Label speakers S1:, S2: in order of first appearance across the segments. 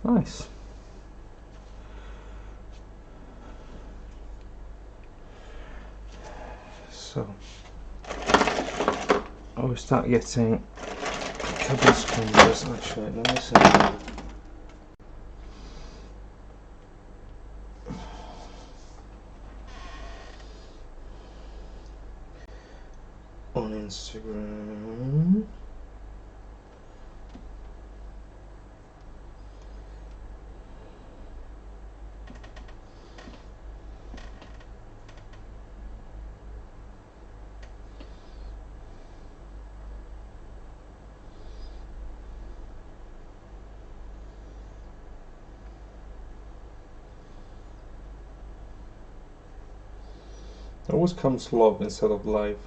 S1: Nice. So I will start getting a couple of sponges. Actually, let me see. On Instagram. It always comes live instead of live.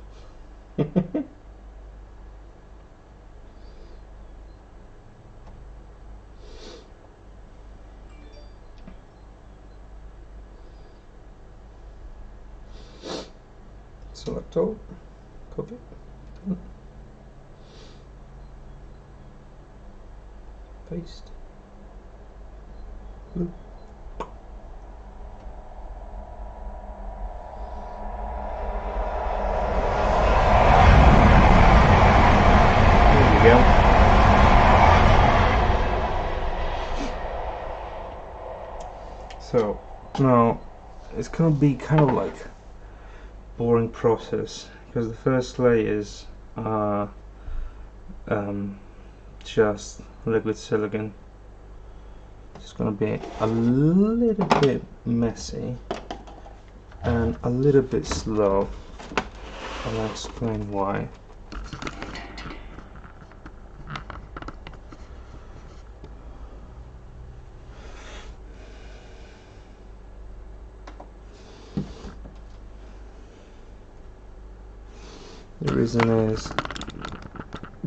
S1: Select all, copy, done. Paste. Blue. So now it's gonna be kind of like boring process because the first layers are just liquid silicone. It's gonna be a little bit messy and a little bit slow. I'll explain why. The reason is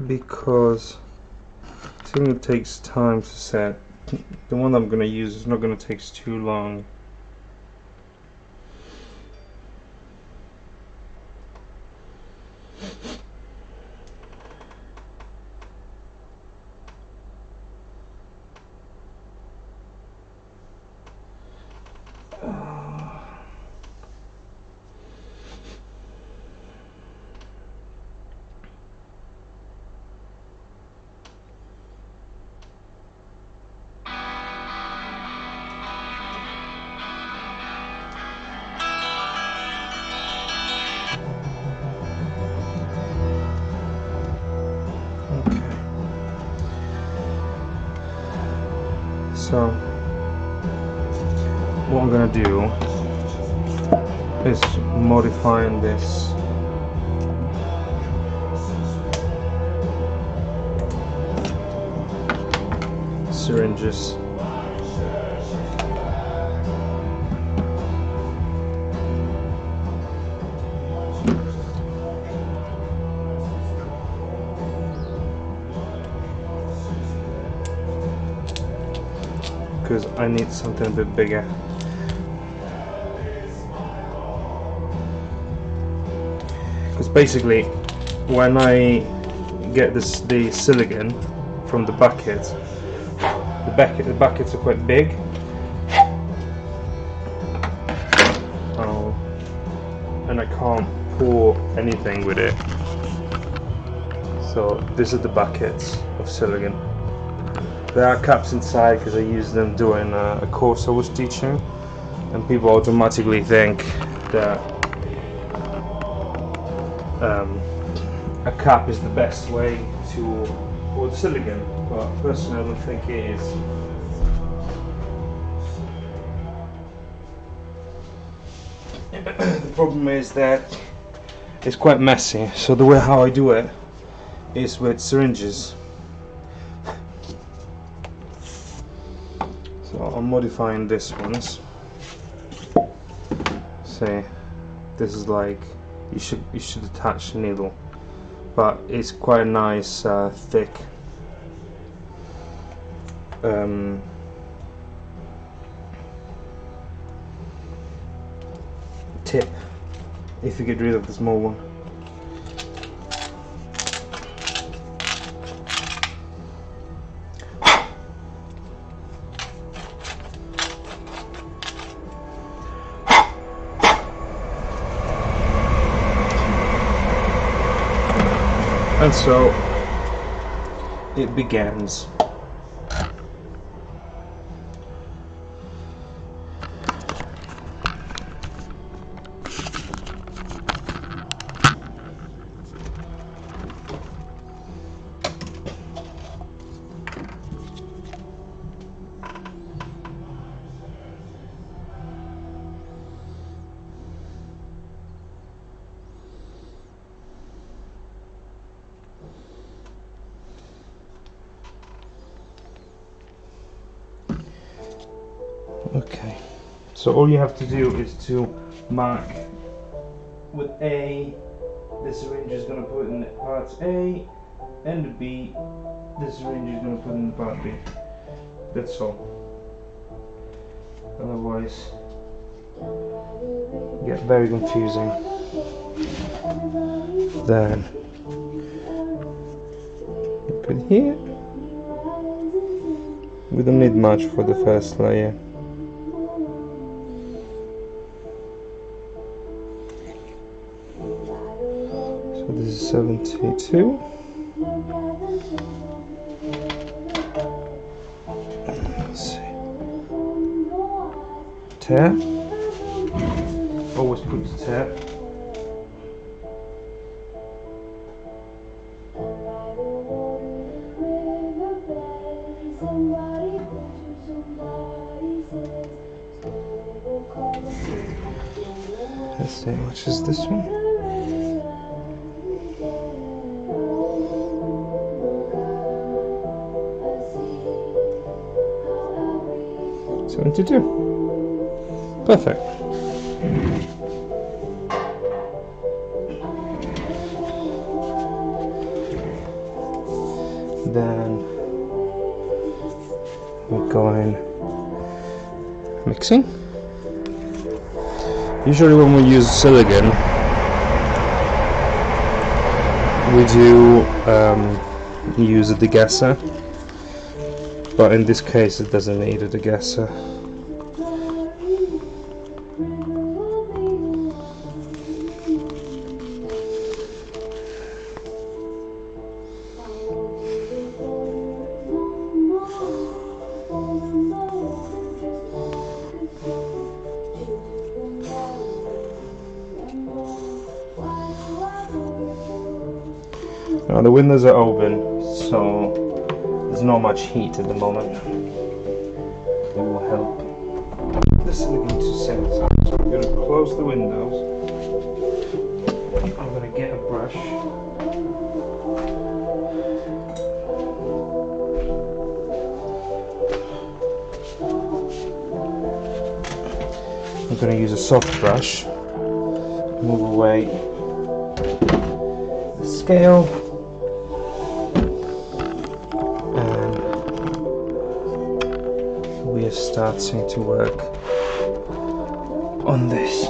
S1: because silicone takes time to set. The one I'm going to use is not going to take too long. So what I'm going to do is modifying this syringes. Because I need something a bit bigger. Because basically, when I get the silicone from the bucket, the buckets are quite big. And I can't pour anything with it. So this is the buckets of silicone. There are caps inside because I used them during a course I was teaching, and people automatically think that a cap is the best way to pour the silicone, but personally I don't think it is. The problem is that it's quite messy, so the way how I do it is with syringes. So I'm modifying this ones. Say this is like you should attach the needle, but it's quite a nice thick tip if you get rid of the small one. And so it begins. Okay, so all you have to do is to mark with A, the syringe is going to put in part A, and B, the syringe is going to put in part B. That's all. Otherwise, it gets very confusing. Then you put here. We don't need much for the first layer. So this is 72. Let's see. Tap. Always put the tap. Let's see, which is this one? 72. Perfect. Then we're going mixing. Usually when we use silicone, we do use a degasser, but in this case it doesn't need a degasser. Now the windows are open, so there's not much heat at the moment. It will help the silicone to set. So I'm going to close the windows. I'm going to get a brush. I'm going to use a soft brush. Move away the scale. We are starting to work on this.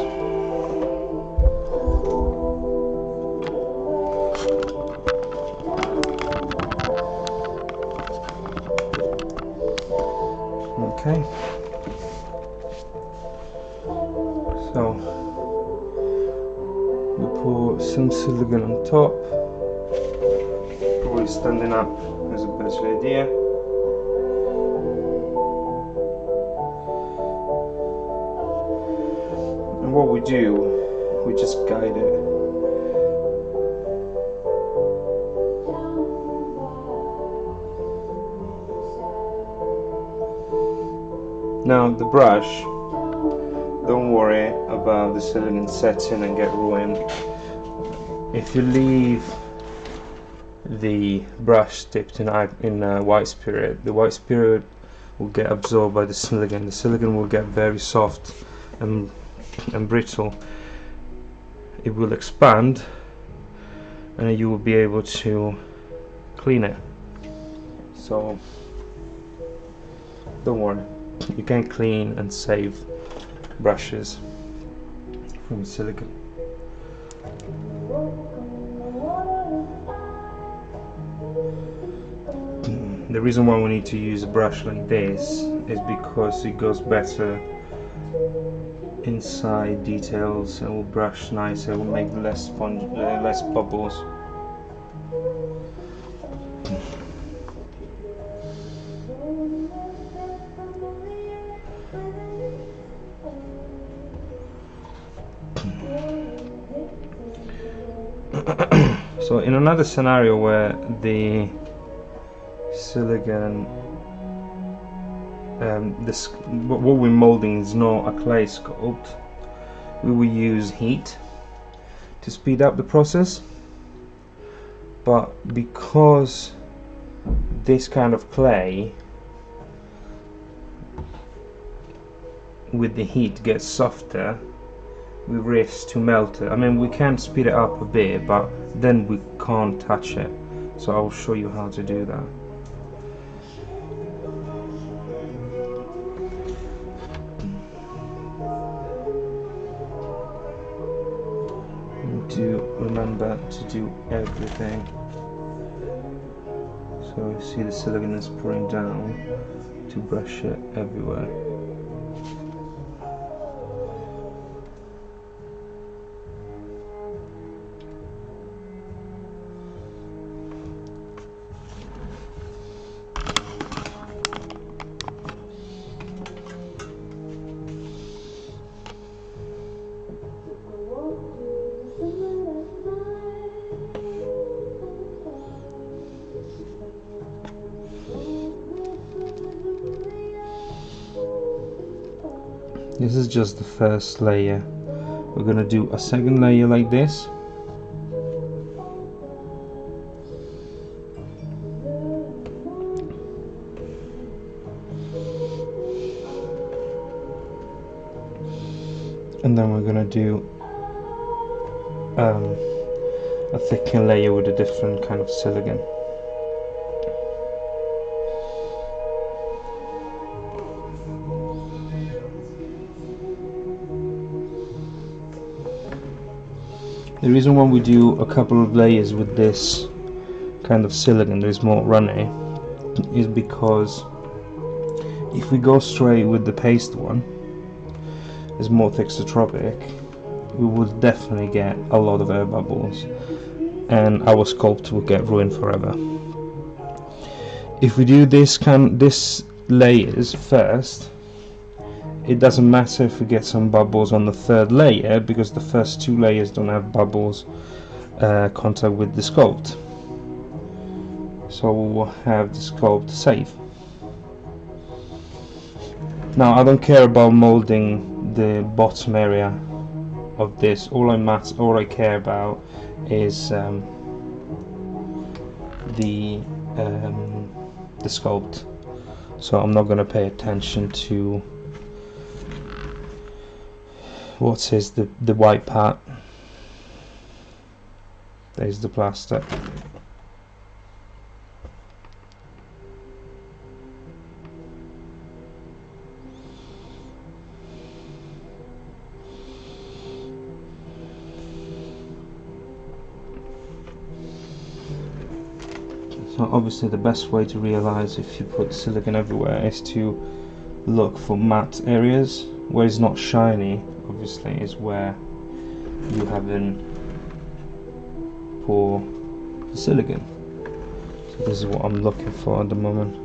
S1: Okay. So we put some silicone on top. Probably standing up is the best idea. And what we do, we just guide it. Now the brush, don't worry about the silicone setting and get ruined. If you leave the brush dipped in white spirit, the white spirit will get absorbed by the silicone. The silicone will get very soft and brittle. It will expand and you will be able to clean it. So don't worry, you can clean and save brushes from silicone. The reason why we need to use a brush like this is because it goes better inside details and will brush nicer, will make less bubbles. So in another scenario where the silicone, what we're molding is not a clay sculpt, we will use heat to speed up the process. But because this kind of clay with the heat gets softer, we risk to melt it. I mean, we can speed it up a bit, but then we can't touch it. So I'll show you how to do that. To remember to do everything. So you see the silicone is pouring down, to brush it everywhere. This is just the first layer. We're gonna do a second layer like this. And then we're gonna do a thicker layer with a different kind of silicone. The reason why we do a couple of layers with this kind of silicone, there's more runny, is because if we go straight with the paste one, it's more thixotropic, we will definitely get a lot of air bubbles and our sculpt will get ruined forever. If we do this layers first, it doesn't matter if we get some bubbles on the third layer, because the first two layers don't have bubbles contact with the sculpt, so we will have the sculpt safe. Now I don't care about molding the bottom area of this. All I care about is the sculpt, so I'm not going to pay attention to what is the white part. There's the plaster. So obviously the best way to realize if you put silicone everywhere is to look for matte areas where it's not shiny. Obviously is where you haven't pour the silicone. So this is what I'm looking for at the moment.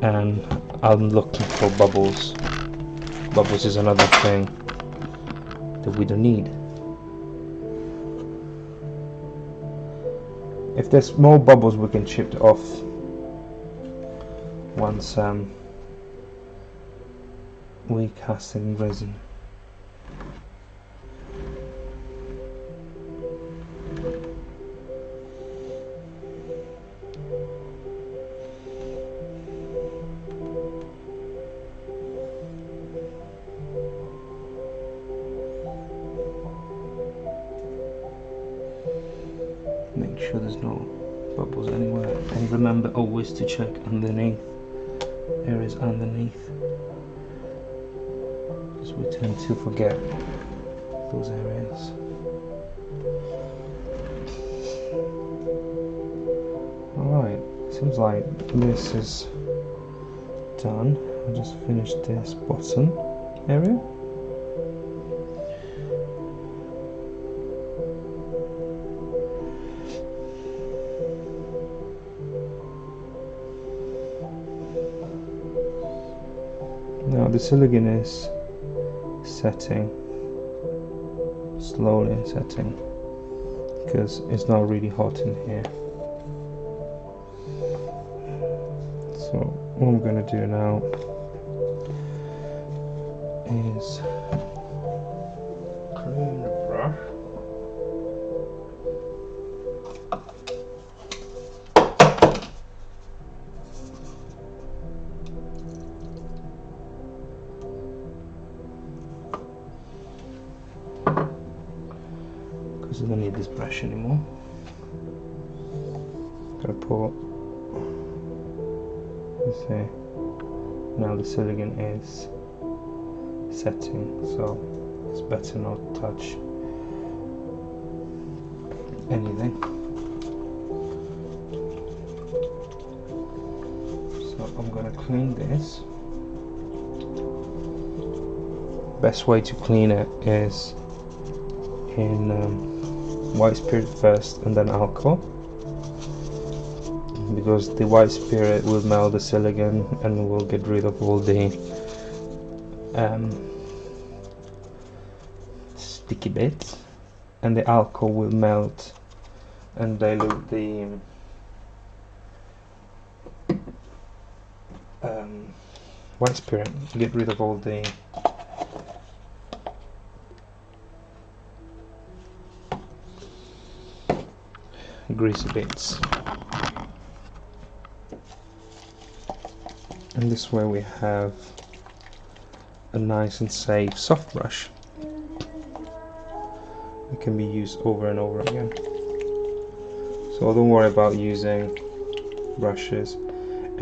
S1: And I'm looking for bubbles. Bubbles is another thing that we don't need. If there's more bubbles, we can chip it off once we cast it in resin. Make sure there's no bubbles anywhere, and remember always to check underneath, areas underneath, because we tend to forget those areas. Alright, seems like this is done. I'll just finish this bottom area. Now the silicone is setting, slowly setting, because it's not really hot in here. So what I'm going to do now is clean the brush. Because I don't need this brush anymore. Gotta pour. You see, now the silicone is setting, so it's better not to touch anything. So I'm gonna clean this. Best way to clean it is in white spirit first and then alcohol, because the white spirit will melt the silicone and will get rid of all the sticky bits, and the alcohol will melt and dilute the white spirit, get rid of all the greasy bits. And this way we have a nice and safe soft brush. It can be used over and over again. So don't worry about using brushes.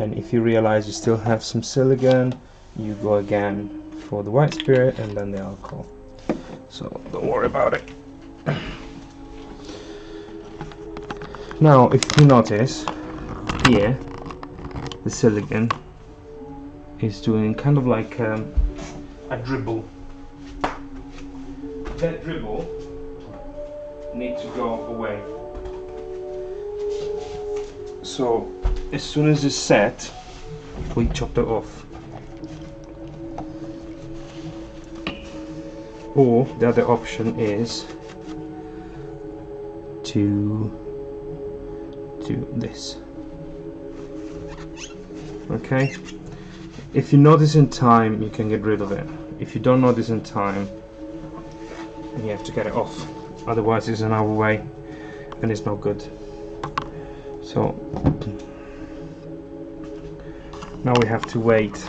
S1: And if you realize you still have some silicone, you go again for the white spirit and then the alcohol. So don't worry about it. Now, if you notice here, the silicone is doing kind of like a dribble. That dribble needs to go away. So as soon as it's set, we chop it off. Or the other option is to do this. Okay, if you notice in time, you can get rid of it. If you don't notice in time, you have to get it off, otherwise it's in our way and it's not good. So now we have to wait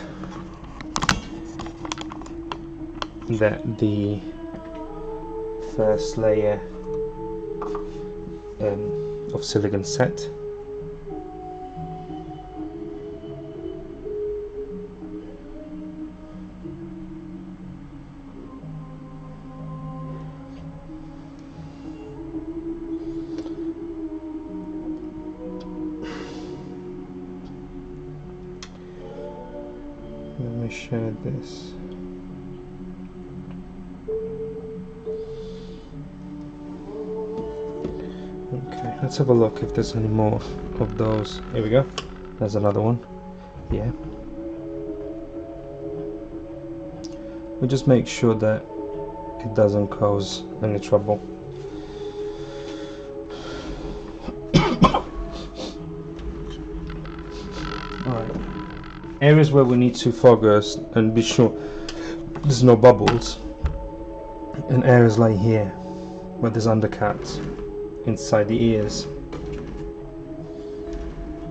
S1: that the first layer of silicone set. Let me share this. Okay, let's have a look if there's any more of those. Here we go. There's another one. Yeah. We just make sure that it doesn't cause any trouble. Alright. Areas where we need to focus and be sure there's no bubbles, and areas like here where there's undercuts inside the ears,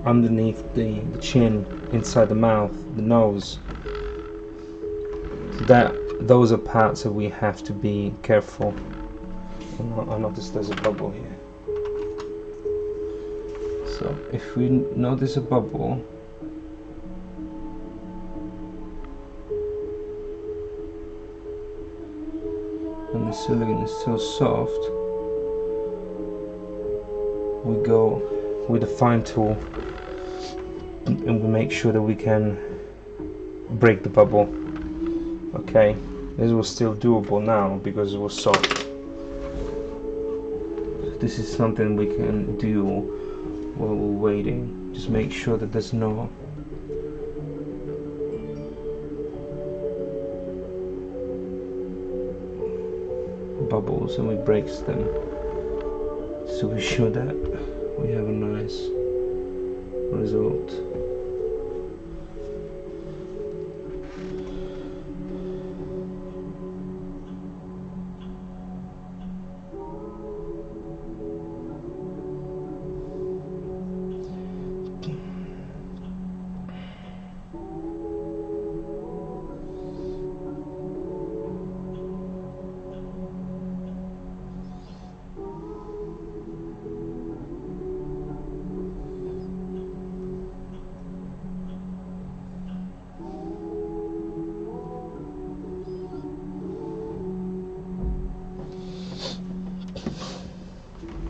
S1: underneath the chin, inside the mouth, the nose, those are parts that we have to be careful. I notice there's a bubble here, so if we notice a bubble, and the silicone is still soft, we go with a fine tool and we make sure that we can break the bubble. Okay, this was still doable now because it was soft. This is something we can do while we're waiting. Just make sure that there's no bubbles and we breaks them, so we're sure that we have a nice result.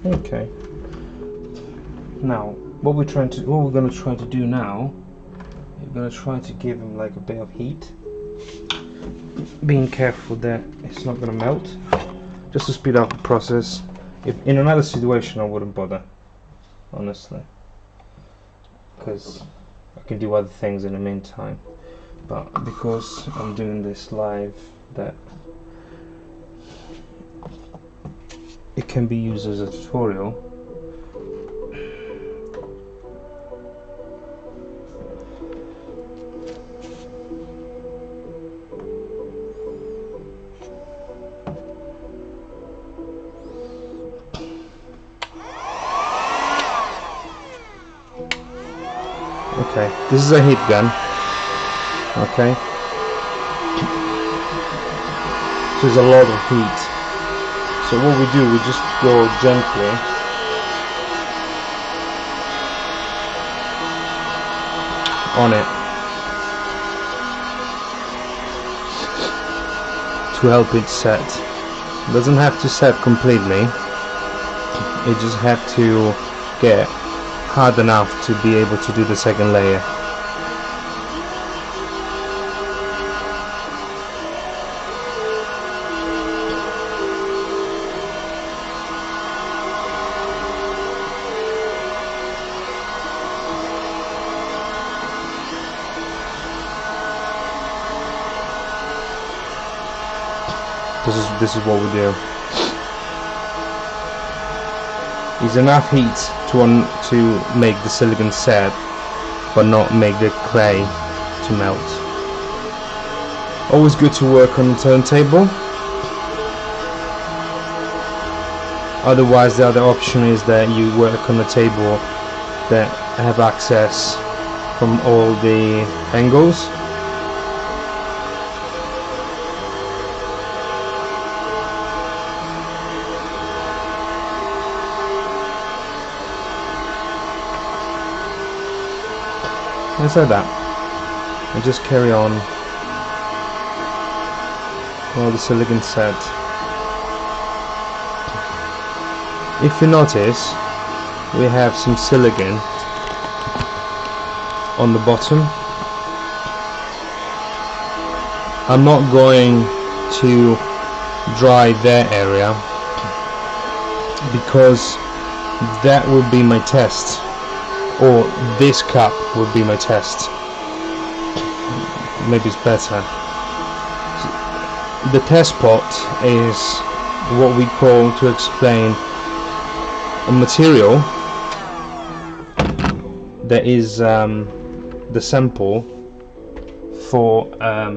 S1: Okay. Now, what we're going to try to do now, we're going to try to give him like a bit of heat, being careful that it's not going to melt, just to speed up the process. If in another situation, I wouldn't bother, honestly, because I can do other things in the meantime. But because I'm doing this live, that it can be used as a tutorial. Okay, this is a heat gun. Okay, so there's a lot of heat. So what we do, we just go gently on it to help it set. It doesn't have to set completely, it just have to get hard enough to be able to do the second layer. This is what we do. Is enough heat to make the silicone set, but not make the clay to melt. Always good to work on the turntable. Otherwise, the other option is that you work on a table that have access from all the angles. Just like that, and just carry on while the silicone set. If you notice, we have some silicone on the bottom. I'm not going to dry that area because that would be my test. Or this cup would be my test. Maybe it's better. The test pot is what we call, to explain, a material that is the sample for how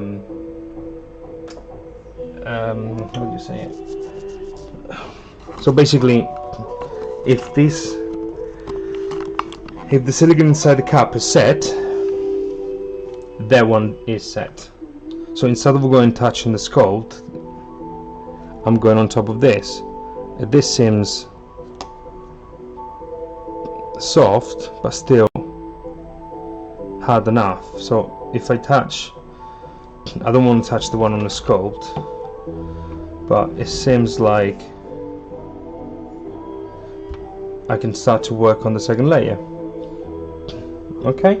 S1: do you say it? So basically, if the silicone inside the cup is set, that one is set. So instead of going touching the sculpt, I'm going on top of this. This seems soft, but still hard enough. So if I touch, I don't want to touch the one on the sculpt, but it seems like I can start to work on the second layer. Okay,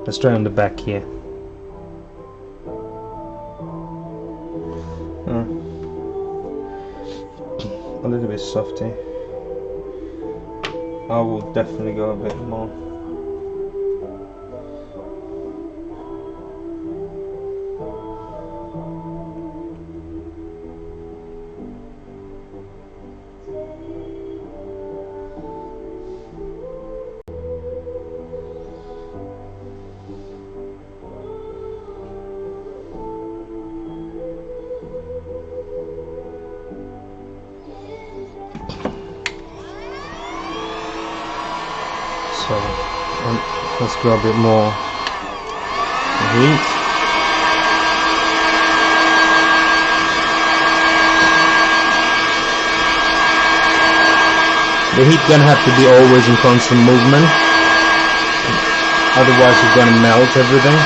S1: let's try on the back here. A little bit softy. I will definitely go a bit more. let's go a bit more heat. The heat gonna have to be always in constant movement, otherwise you're gonna melt everything.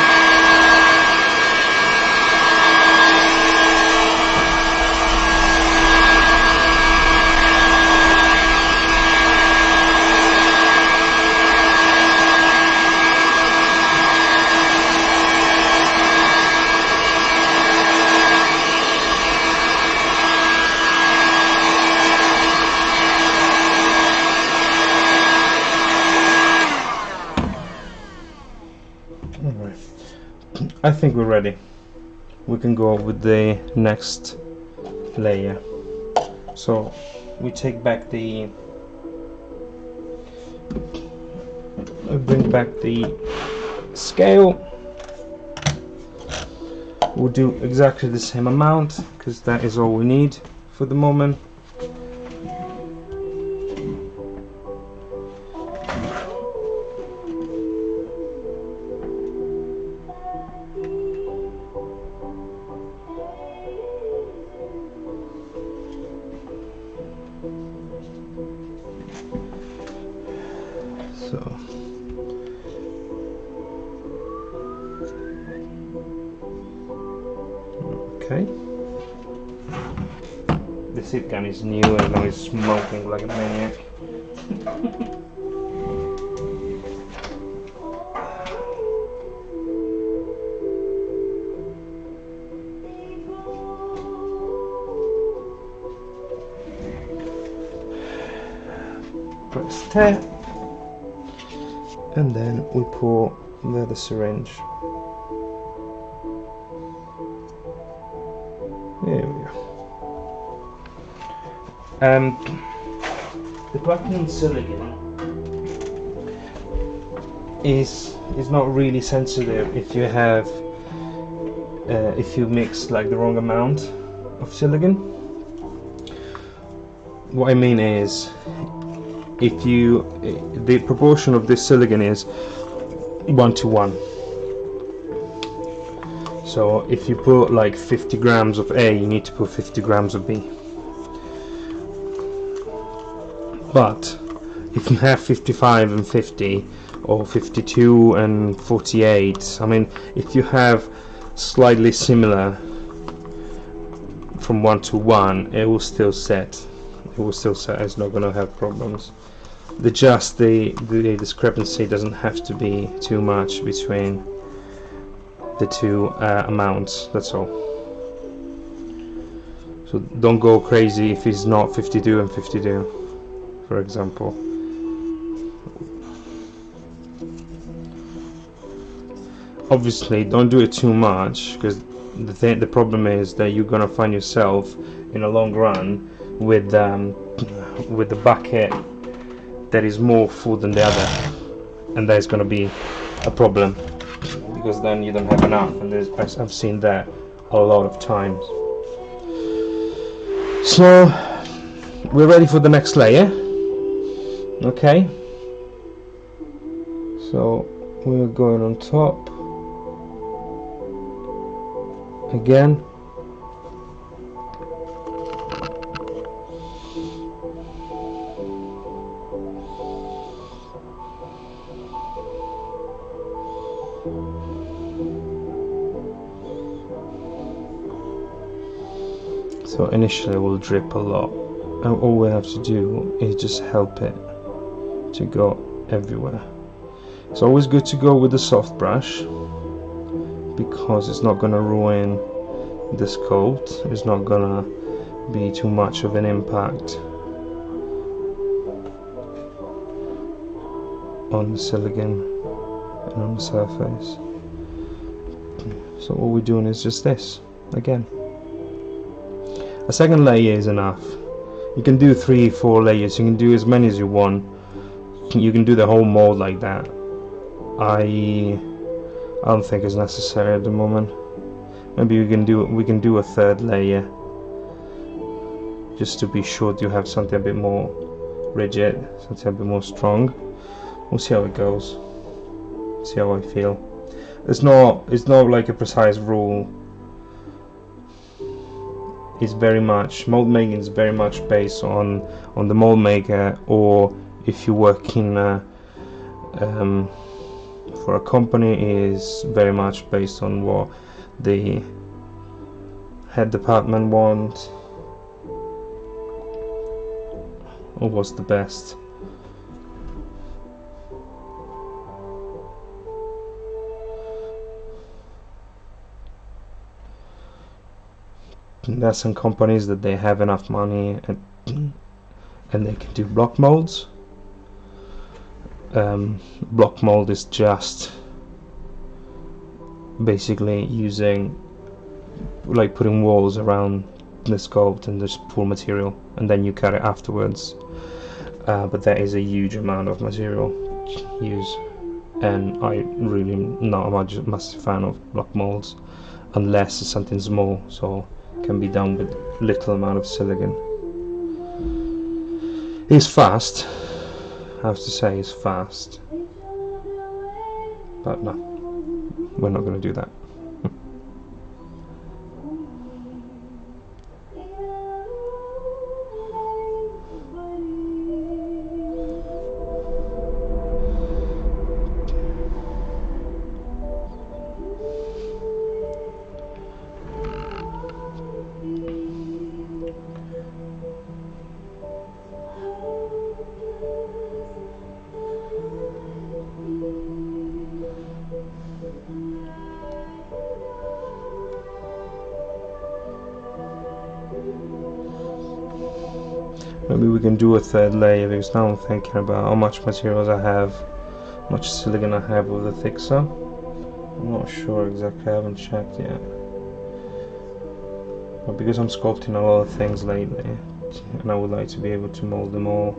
S1: I think we're ready. We can go with the next layer. So we take back the bring back the scale. We'll do exactly the same amount because that is all we need for the moment. Okay. The sit gun is new and now it's smoking like a maniac. Press tab, and then we pour the syringe. There we go. The platinum silicone is not really sensitive if you have if you mix like the wrong amount of silicone. What I mean is, if you the proportion of this silicone is 1:1. So if you put like 50 grams of A, you need to put 50 grams of B. But if you have 55 and 50, or 52 and 48, I mean, if you have slightly similar from 1:1, it will still set. It will still set. It's not going to have problems. The discrepancy doesn't have to be too much between the two amounts, that's all. So don't go crazy if it's not 52 and 52, for example. Obviously don't do it too much, because the problem is that you're gonna find yourself in a long run with the bucket that is more full than the other, and that is gonna be a problem, because then you don't have enough, and I've seen that a lot of times. So we're ready for the next layer. Okay, so we're going on top again. So initially we'll drip a lot, and all we have to do is just help it to go everywhere. It's always good to go with a soft brush, because it's not going to ruin this coat. It's not going to be too much of an impact on the silicone and on the surface. So all we're doing is just this again. A second layer is enough. You can do 3-4 layers. You can do as many as you want. You can do the whole mold like that. I don't think it's necessary at the moment. Maybe we can do a third layer, just to be sure you have something a bit more rigid, something a bit more strong. We'll see how it goes. see how I feel. It's not like a precise rule. It's very much, mold making is very much based on the mold maker, or if you work in for a company, is very much based on what the head department want, or what's the best. And there are some companies that they have enough money and they can do block molds. Block mold is just basically using, like, putting walls around the sculpt and just pour material, and then you cut it afterwards. But there is a huge amount of material used, and I really not a massive fan of block molds unless it's something small, so it can be done with little amount of silicone. It's fast, I have to say, it's fast, but no, we're not going to do that. Maybe we can do a third layer, because now I'm thinking about how much materials I have, how much silicone I have with the fixer. I'm not sure exactly, I haven't checked yet. But because I'm sculpting a lot of things lately, and I would like to be able to mold them all.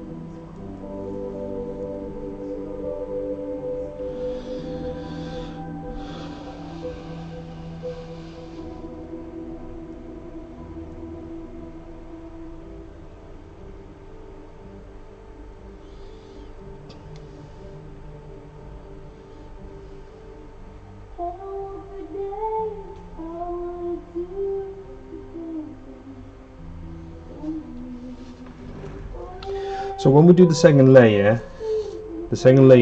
S1: So when we do the second layer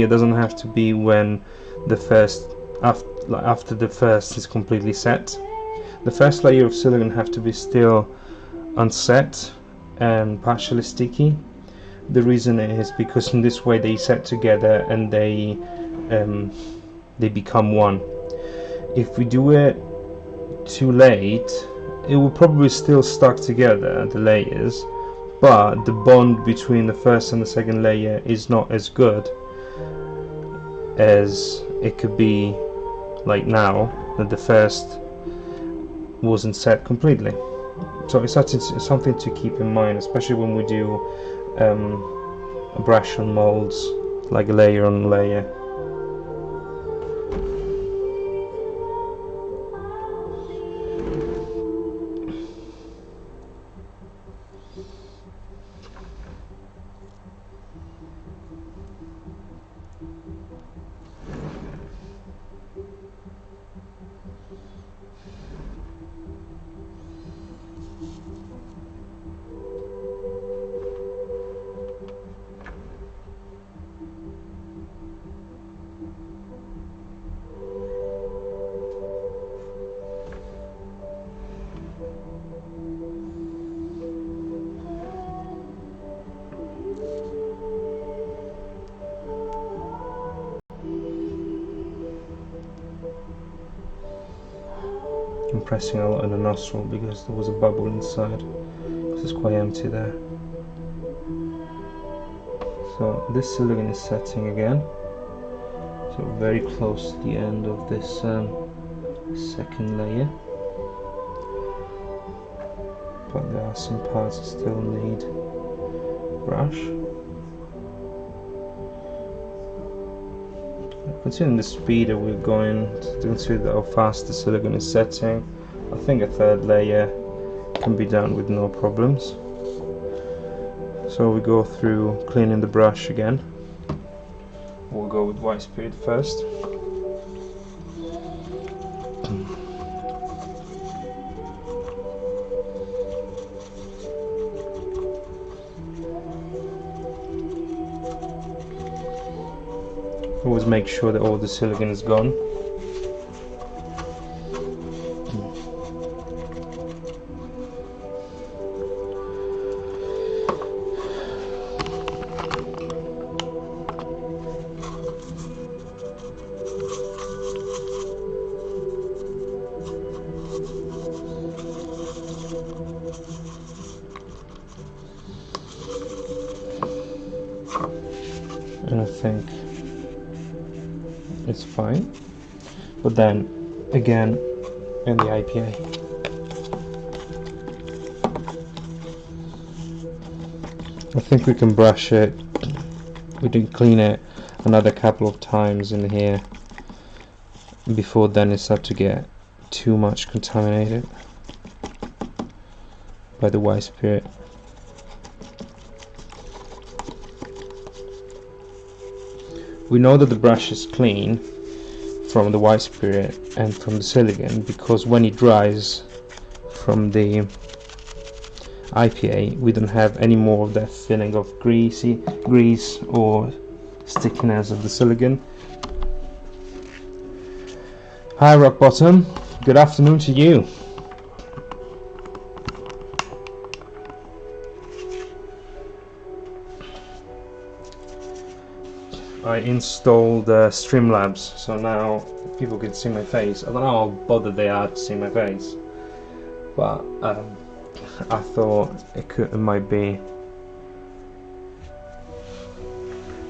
S1: doesn't have to be when the first, after the first is completely set. The first layer of silicone have to be still unset and partially sticky. The reason is because in this way they set together and they become one. If we do it too late, it will probably still stuck together, the layers, but the bond between the first and the second layer is not as good as it could be, like now that the first wasn't set completely. So it's something to keep in mind, especially when we do brush on molds, like layer on layer. I'm pressing a lot in the nostril because there was a bubble inside, because it's quite empty there. So this silicone is setting again, so very close to the end of this second layer, but there are some parts that still need brush. Considering the speed that we're going, to consider how fast the silicone is setting, I think a third layer can be done with no problems. So we go through cleaning the brush again. We'll go with white spirit first. Always make sure that all the silicone is gone. And I think it's fine, but then again in the IPA, I think we can brush it, we can clean it another couple of times in here before then it starts to get too much contaminated by the white spirit. We know that the brush is clean from the white spirit and from the silicone because when it dries from the IPA we don't have any more of that feeling of grease or stickiness of the silicone. Hi Rock Bottom, good afternoon to you. I installed Streamlabs, so now people can see my face. I don't know how bothered they are to see my face, but I thought it might be.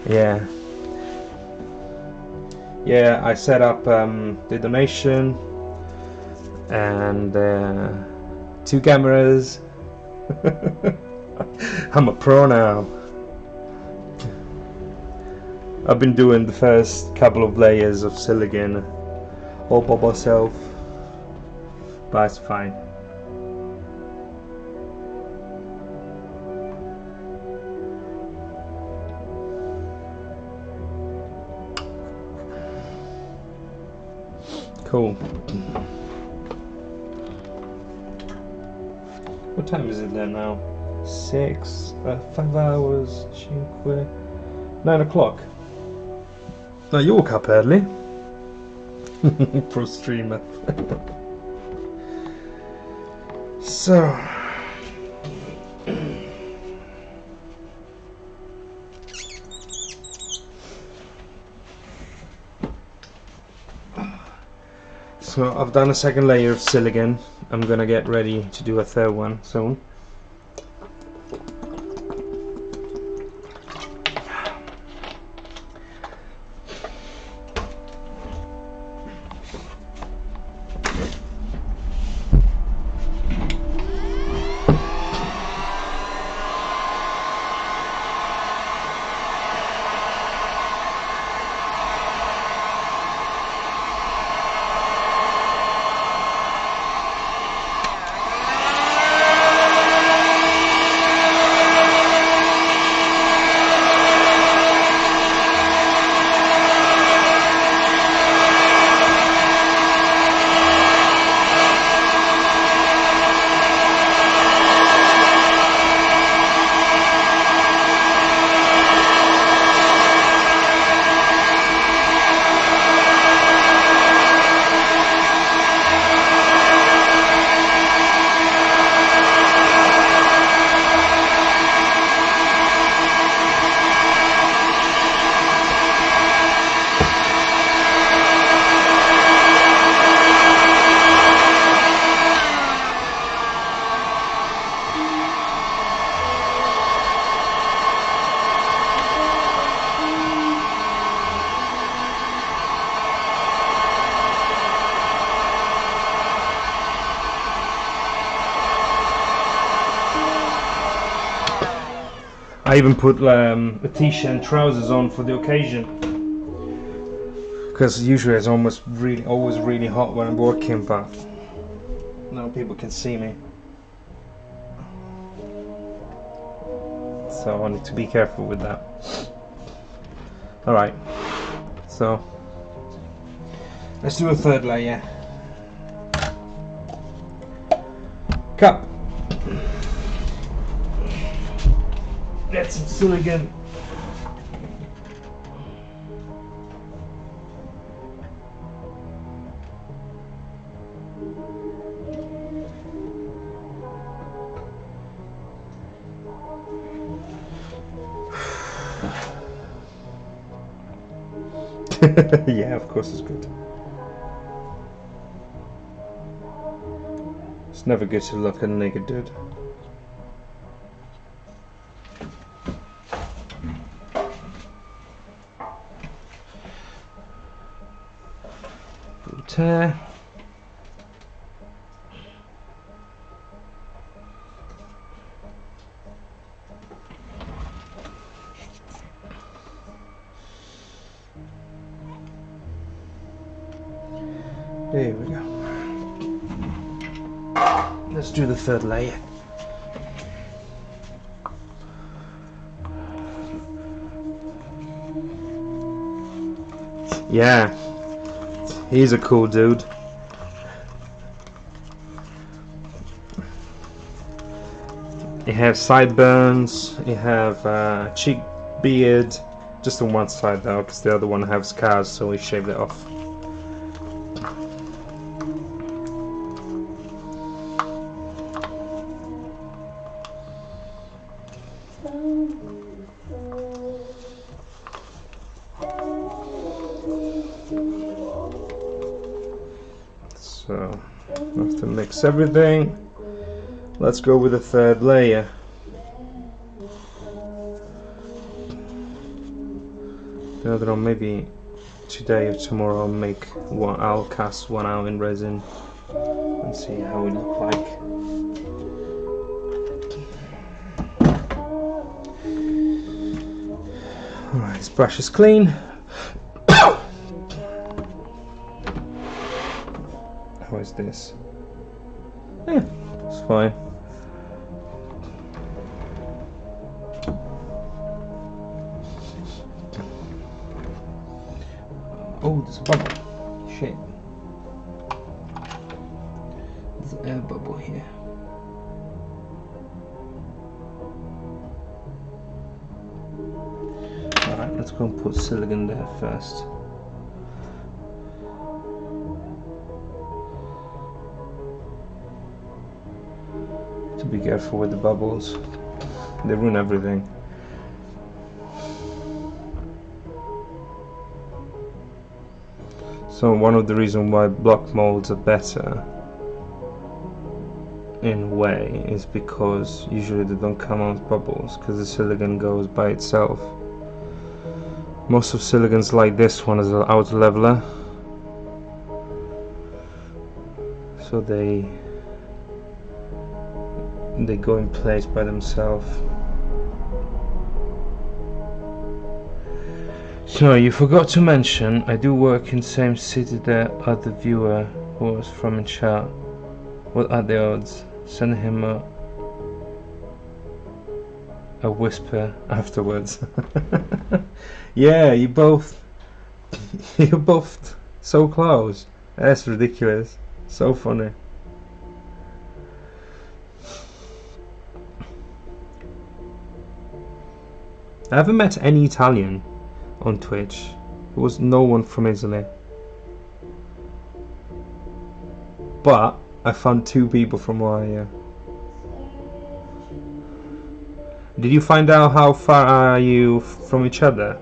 S1: Yeah, I set up the donation and 2 cameras. I'm a pro now. I've been doing the first couple of layers of silicone all by myself, but it's fine. Cool. What time is it there now? 5 hours, 9 o'clock. No, you woke up early. Pro streamer. So I've done a second layer of silicone. I'm gonna get ready to do a third one soon. I even put a t-shirt and trousers on for the occasion, because usually it's always really hot when I'm working, but now people can see me, so I wanted to be careful with that. Alright, so let's do a third layer. Cup. Get some silicone. Yeah, of course it's good. It's never good to look at a naked dude. Tear. There we go. Let's do the third layer. Yeah, he's a cool dude. You have sideburns, you have cheek beard, just on one side though, because the other one has scars, so we shaved it off. So, have to mix everything. Let's go with the third layer. I don't know, maybe today or tomorrow I'll cast one out in resin and see how it looks like. Alright, this brush is clean. How is this? Yeah, it's fine. Oh, there's a bubble. Shit. There's an air bubble here. Alright, let's go and put silicone there first. To be careful with the bubbles. They ruin everything. So one of the reasons why block molds are better in a way is because usually they don't come out bubbles because the silicone goes by itself. Most of silicones like this one is an outer leveler, so they go in place by themselves. So you forgot to mention I do work in the same city that other viewer who was from in chat. What are the odds? Send him a whisper afterwards. Yeah, you're both so close. That's ridiculous. So funny. I haven't met any Italian on Twitch. There was no one from Italy. But I found 2 people from where I am. Did you find out how far are you from each other?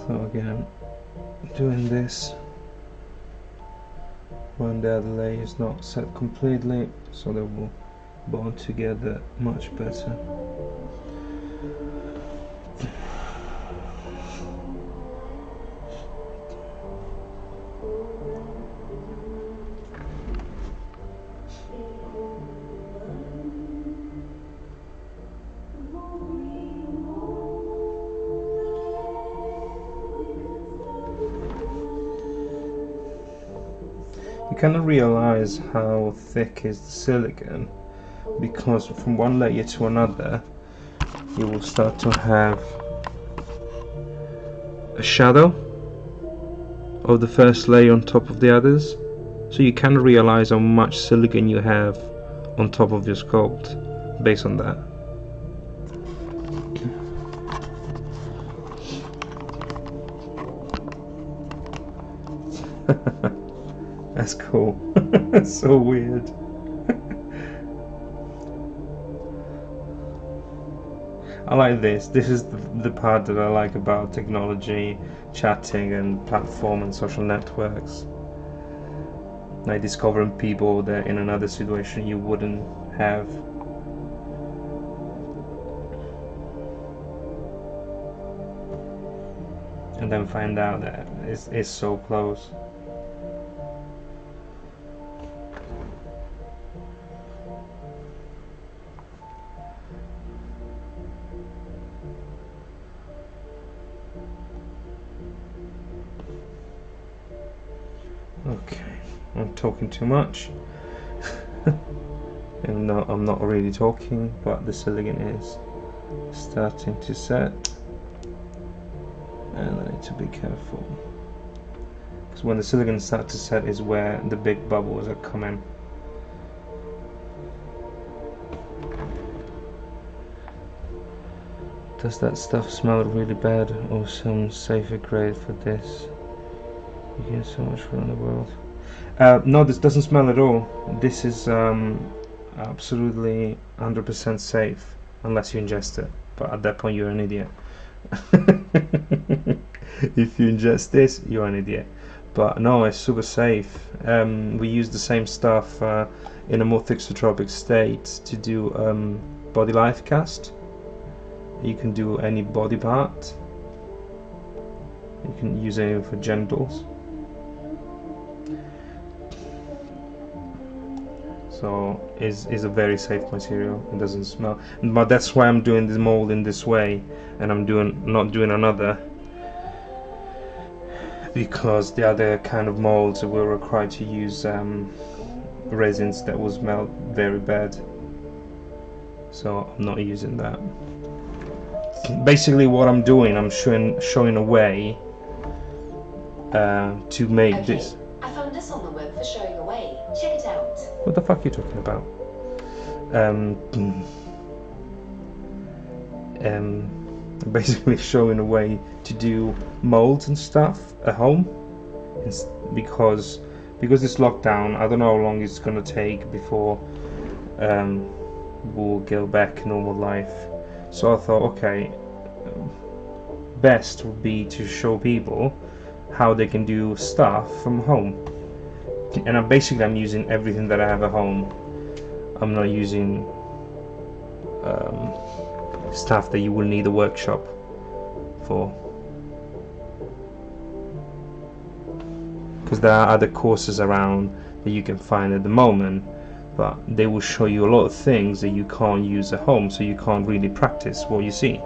S1: So again, doing this when the other layer is not set completely, so they will bond together much better. You cannot realize how thick is the silicone, because from one layer to another you will start to have a shadow of the first layer on top of the others, so you cannot realize how much silicone you have on top of your sculpt based on that. That's cool. That's so weird. I like this. This is the part that I like about technology, chatting and platform and social networks. Like discovering people that in another situation you wouldn't have. And then find out that it's so close. Okay, I'm talking too much. And no, I'm not really talking, but the silicone is starting to set. And I need to be careful, because when the silicone starts to set is where the big bubbles are coming. Does that stuff smell really bad, or some safer grade for this? You get so much around the world. No, this doesn't smell at all. This is absolutely 100% safe, unless you ingest it. But at that point, you're an idiot. If you ingest this, you're an idiot. But no, it's super safe. We use the same stuff in a more thixotropic state to do body life cast. You can do any body part. You can use it for genitals. So is a very safe material. It doesn't smell, but that's why I'm doing this mold in this way, and I'm not doing another, because the other kind of molds will require to use resins that will smell very bad. So I'm not using that. Basically, what I'm doing, I'm showing a way to make this.
S2: I found this on the web for showing a way. Check it out.
S1: What the fuck are you talking about? Basically showing a way to do molds and stuff at home, because it's lockdown. I don't know how long it's gonna take before we'll go back to normal life. So I thought, okay, best would be to show people how they can do stuff from home. And I'm using everything that I have at home. I'm not using stuff that you will need a workshop for, because there are other courses around that you can find at the moment, but they will show you a lot of things that you can't use at home, so you can't really practice what you see.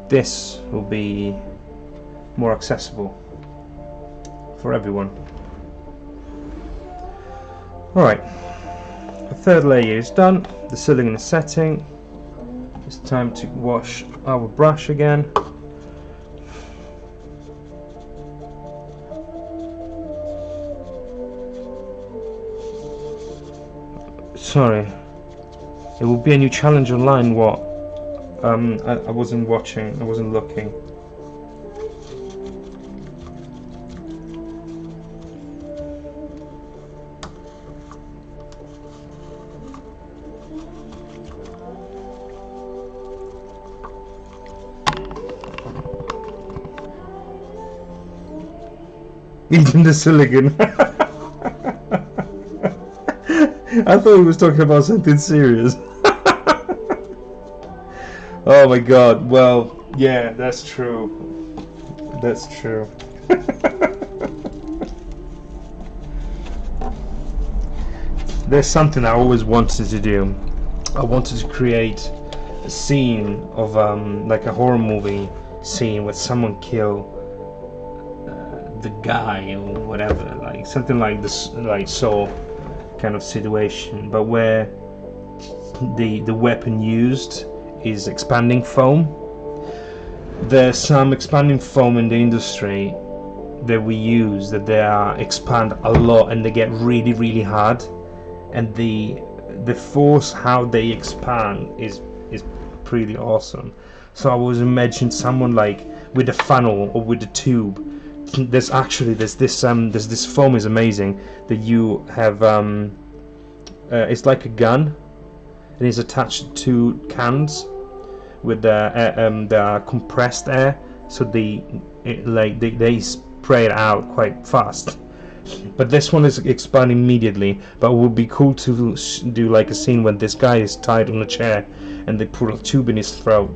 S1: This will be more accessible for everyone. Alright, the third layer is done, the silicone is setting. It's time to wash our brush again. Sorry, it will be a new challenge online. What? I wasn't watching, I wasn't looking. Eating the silicone. I thought he was talking about something serious. Oh my god, well, yeah, that's true. That's true. There's something I always wanted to do. I wanted to create a scene of like a horror movie scene where someone kill the guy or whatever, like something like this, like Saw kind of situation, but where the weapon used is expanding foam. There's some expanding foam in the industry that we use that they expand a lot and they get really really hard, and the force how they expand is pretty awesome. So I was imagining someone like with a funnel or with a tube. There's this foam is amazing that you have it's like a gun and it's attached to cans with the compressed air, so they spray it out quite fast. But this one is expanding immediately. But it would be cool to do like a scene when this guy is tied on a chair and they put a tube in his throat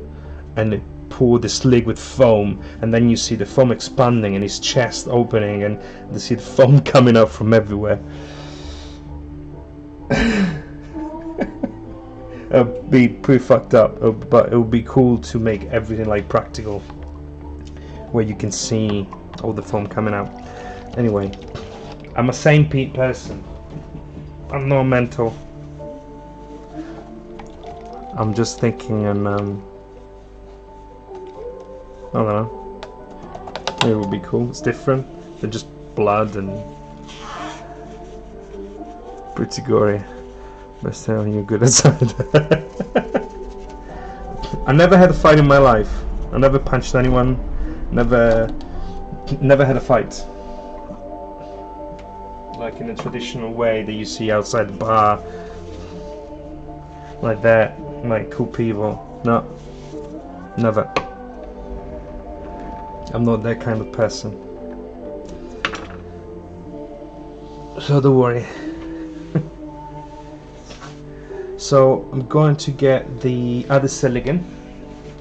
S1: and they pour this liquid foam, and then you see the foam expanding and his chest opening and you see the foam coming up from everywhere. It'd be pretty fucked up, but it would be cool to make everything like practical, where you can see all the foam coming out. Anyway, I'm a sane person. I'm not mental. I'm just thinking, and I don't know. Maybe it would be cool. It's different than just blood and pretty gory. But still, you're good inside. I never had a fight in my life. I never punched anyone. Never had a fight. Like in a traditional way that you see outside the bar. Like that. Like cool people. No. Never. I'm not that kind of person. So don't worry. So I'm going to get the other silicone.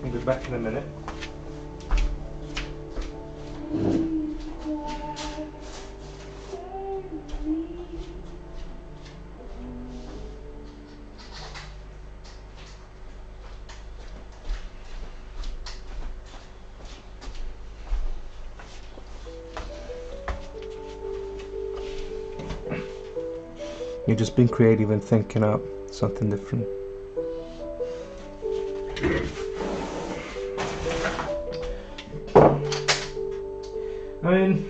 S1: I'll be back in a minute. You've just been creative and thinking up something different. I mean,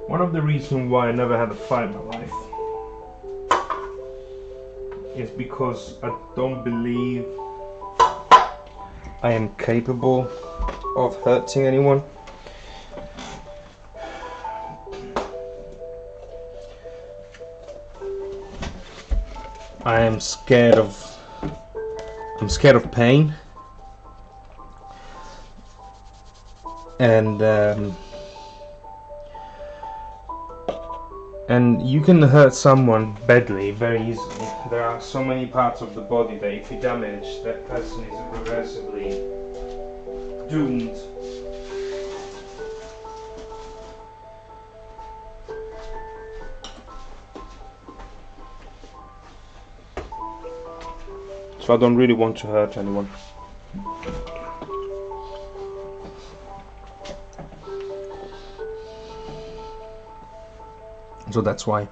S1: one of the reasons why I never had a fight in my life is because I don't believe I am capable of hurting anyone. I'm scared of pain, and you can hurt someone badly very easily. There are so many parts of the body that if you damage, that person is irreversibly doomed. So I don't really want to hurt anyone. So that's why.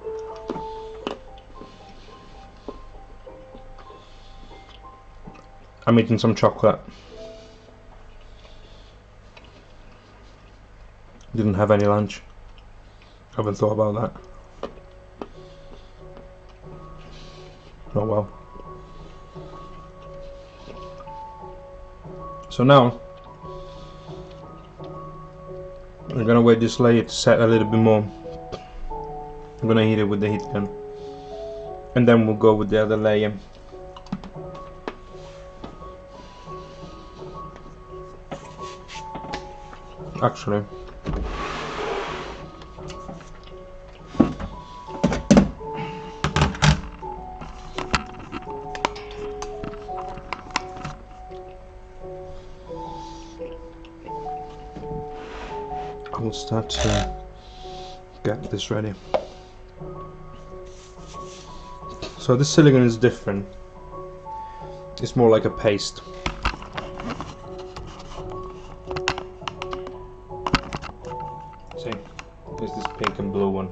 S1: I'm eating some chocolate. Didn't have any lunch. Haven't thought about that. Oh well. So now I'm gonna wait this layer to set a little bit more. I'm gonna heat it with the heat gun, and then we'll go with the other layer. Actually, I will start to get this ready. So this silicone is different. It's more like a paste. See, there's this pink and blue one.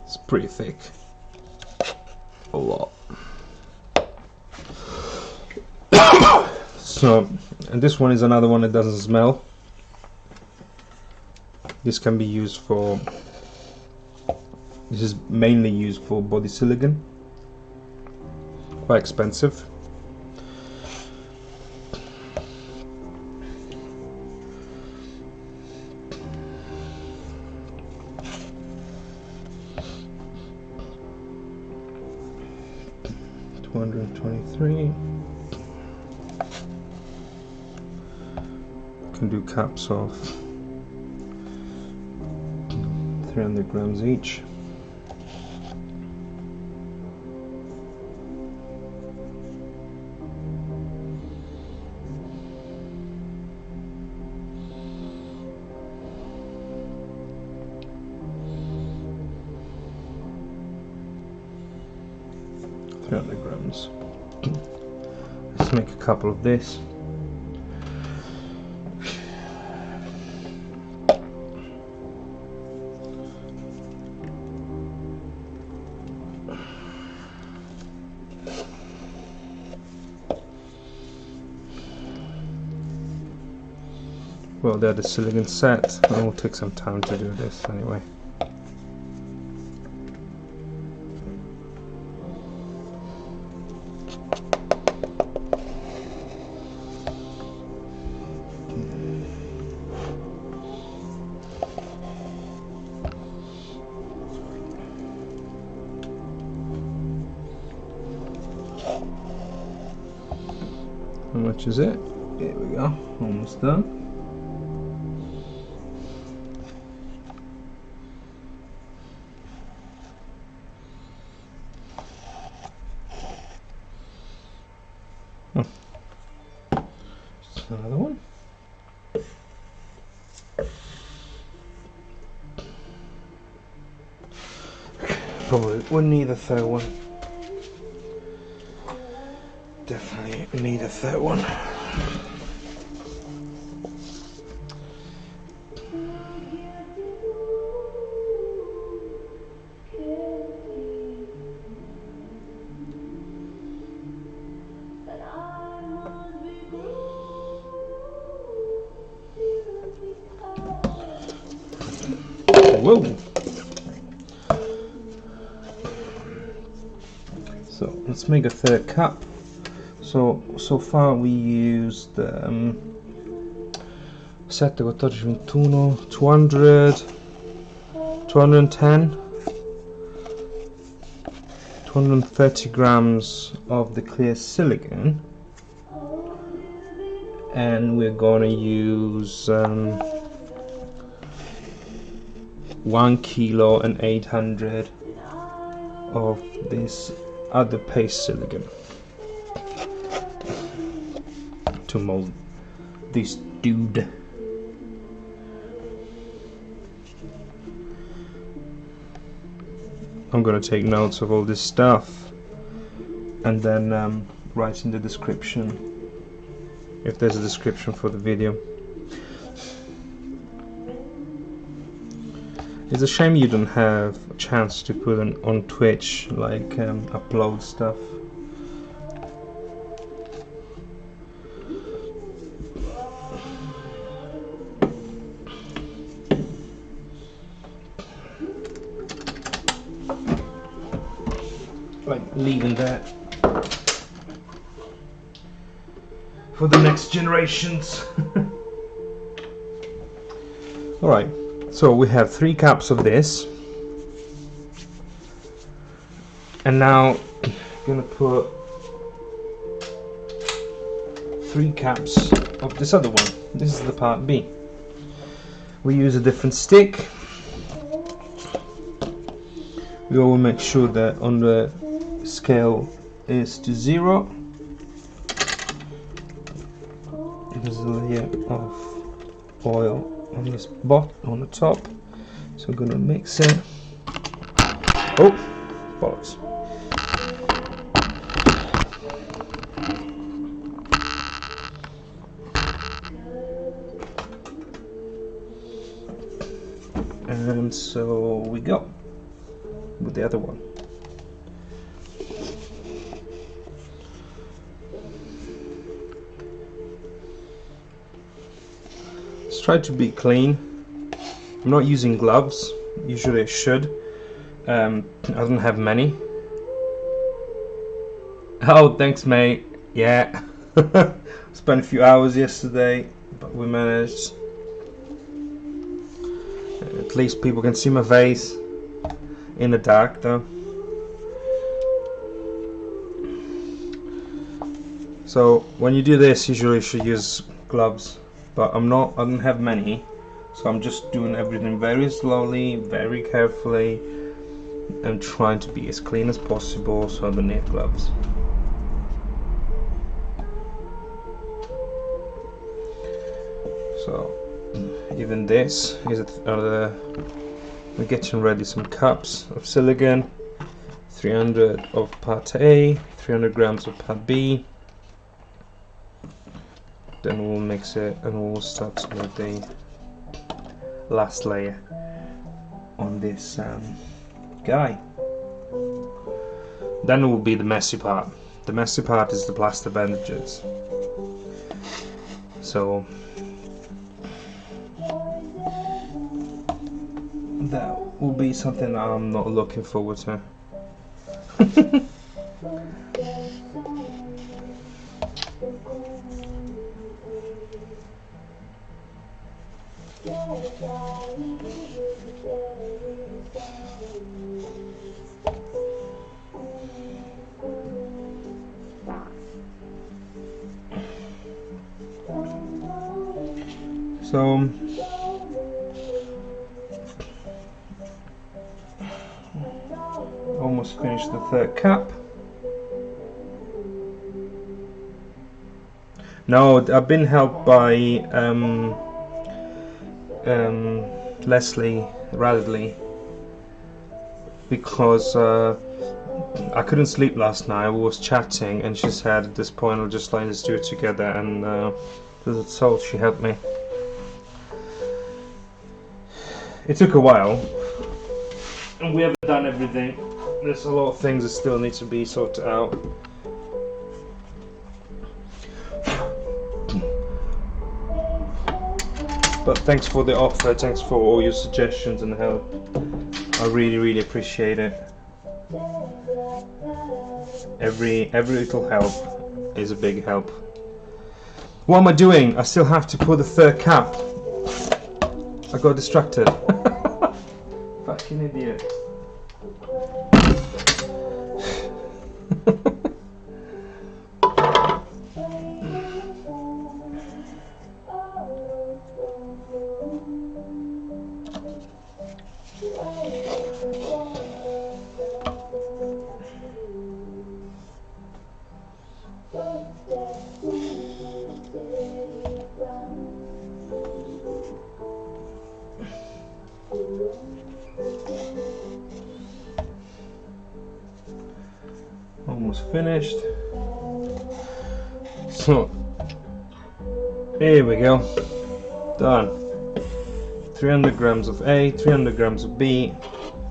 S1: It's pretty thick. A lot. So, and this one is another one that doesn't smell. This can be used for, this is mainly used for body silicone. Quite expensive. $223. Can do caps of 300 grams each. Grams. Let's make a couple of this. Well, they're the silicone set. It will take some time to do this anyway. How much is it? Here we go, almost done. Just another one. Probably we'll need a third one. Definitely need a third one. Whoa! So let's make a third cup. So far we used 7, 14, 21, 200, 210, 230 grams of the clear silicone, and we're gonna use 1 kilo and 800 of this other paste silicone to mold this dude. I'm gonna take notes of all this stuff and then write in the description, if there's a description for the video. It's a shame you don't have a chance to put on Twitch, like upload stuff. Like leaving that for the next generations. Alright, so we have 3 cups of this, and now I'm gonna put 3 cups of this other one, this is the part B. We use a different stick. We will make sure that on the scale is to 0. There's a layer of oil on this on the top, so I'm gonna mix it. Oh, bollocks! And so we go with the other one. Let's try to be clean. I'm not using gloves. Usually I should. I don't have many. Oh, thanks, mate. Yeah. Spent a few hours yesterday, but we managed. At least people can see my face in the dark, though. So when you do this, usually you should use gloves, but I don't have many, so I'm just doing everything very slowly, very carefully, and trying to be as clean as possible, so I don't need gloves. So even this is we're getting ready some cups of silicone, 300 of part A, 300 grams of part B. Then we'll mix it and we'll start with the last layer on this guy. Then it will be the messy part. The messy part is the plaster bandages. So that will be something I'm not looking forward to. So almost finished the third cup. No, I've been helped by Leslie Radley, because I couldn't sleep last night. We was chatting and she said at this point I'll just let's do it together, and so she helped me. It took a while and we haven't done everything. There's a lot of things that still need to be sorted out. But thanks for the offer, thanks for all your suggestions and help. I really appreciate it. Every little help is a big help. What am I doing? I still have to put the third cap. I got distracted. Fucking idiot. Almost finished. So here we go. Done. 300 grams of A, 300 grams of B,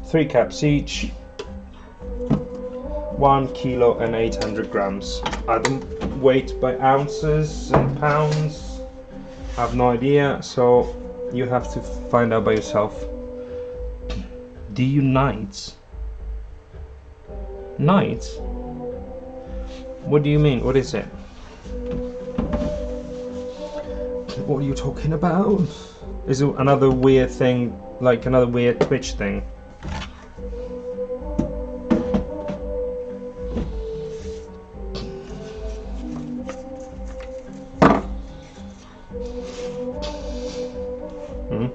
S1: 3 caps each, 1 kilo and 800 grams. I don't weight by ounces and pounds. I have no idea, so you have to find out by yourself. Do you knights? Knights? What do you mean? What is it? What are you talking about? Is it another weird thing, like another weird Twitch thing? Hmm?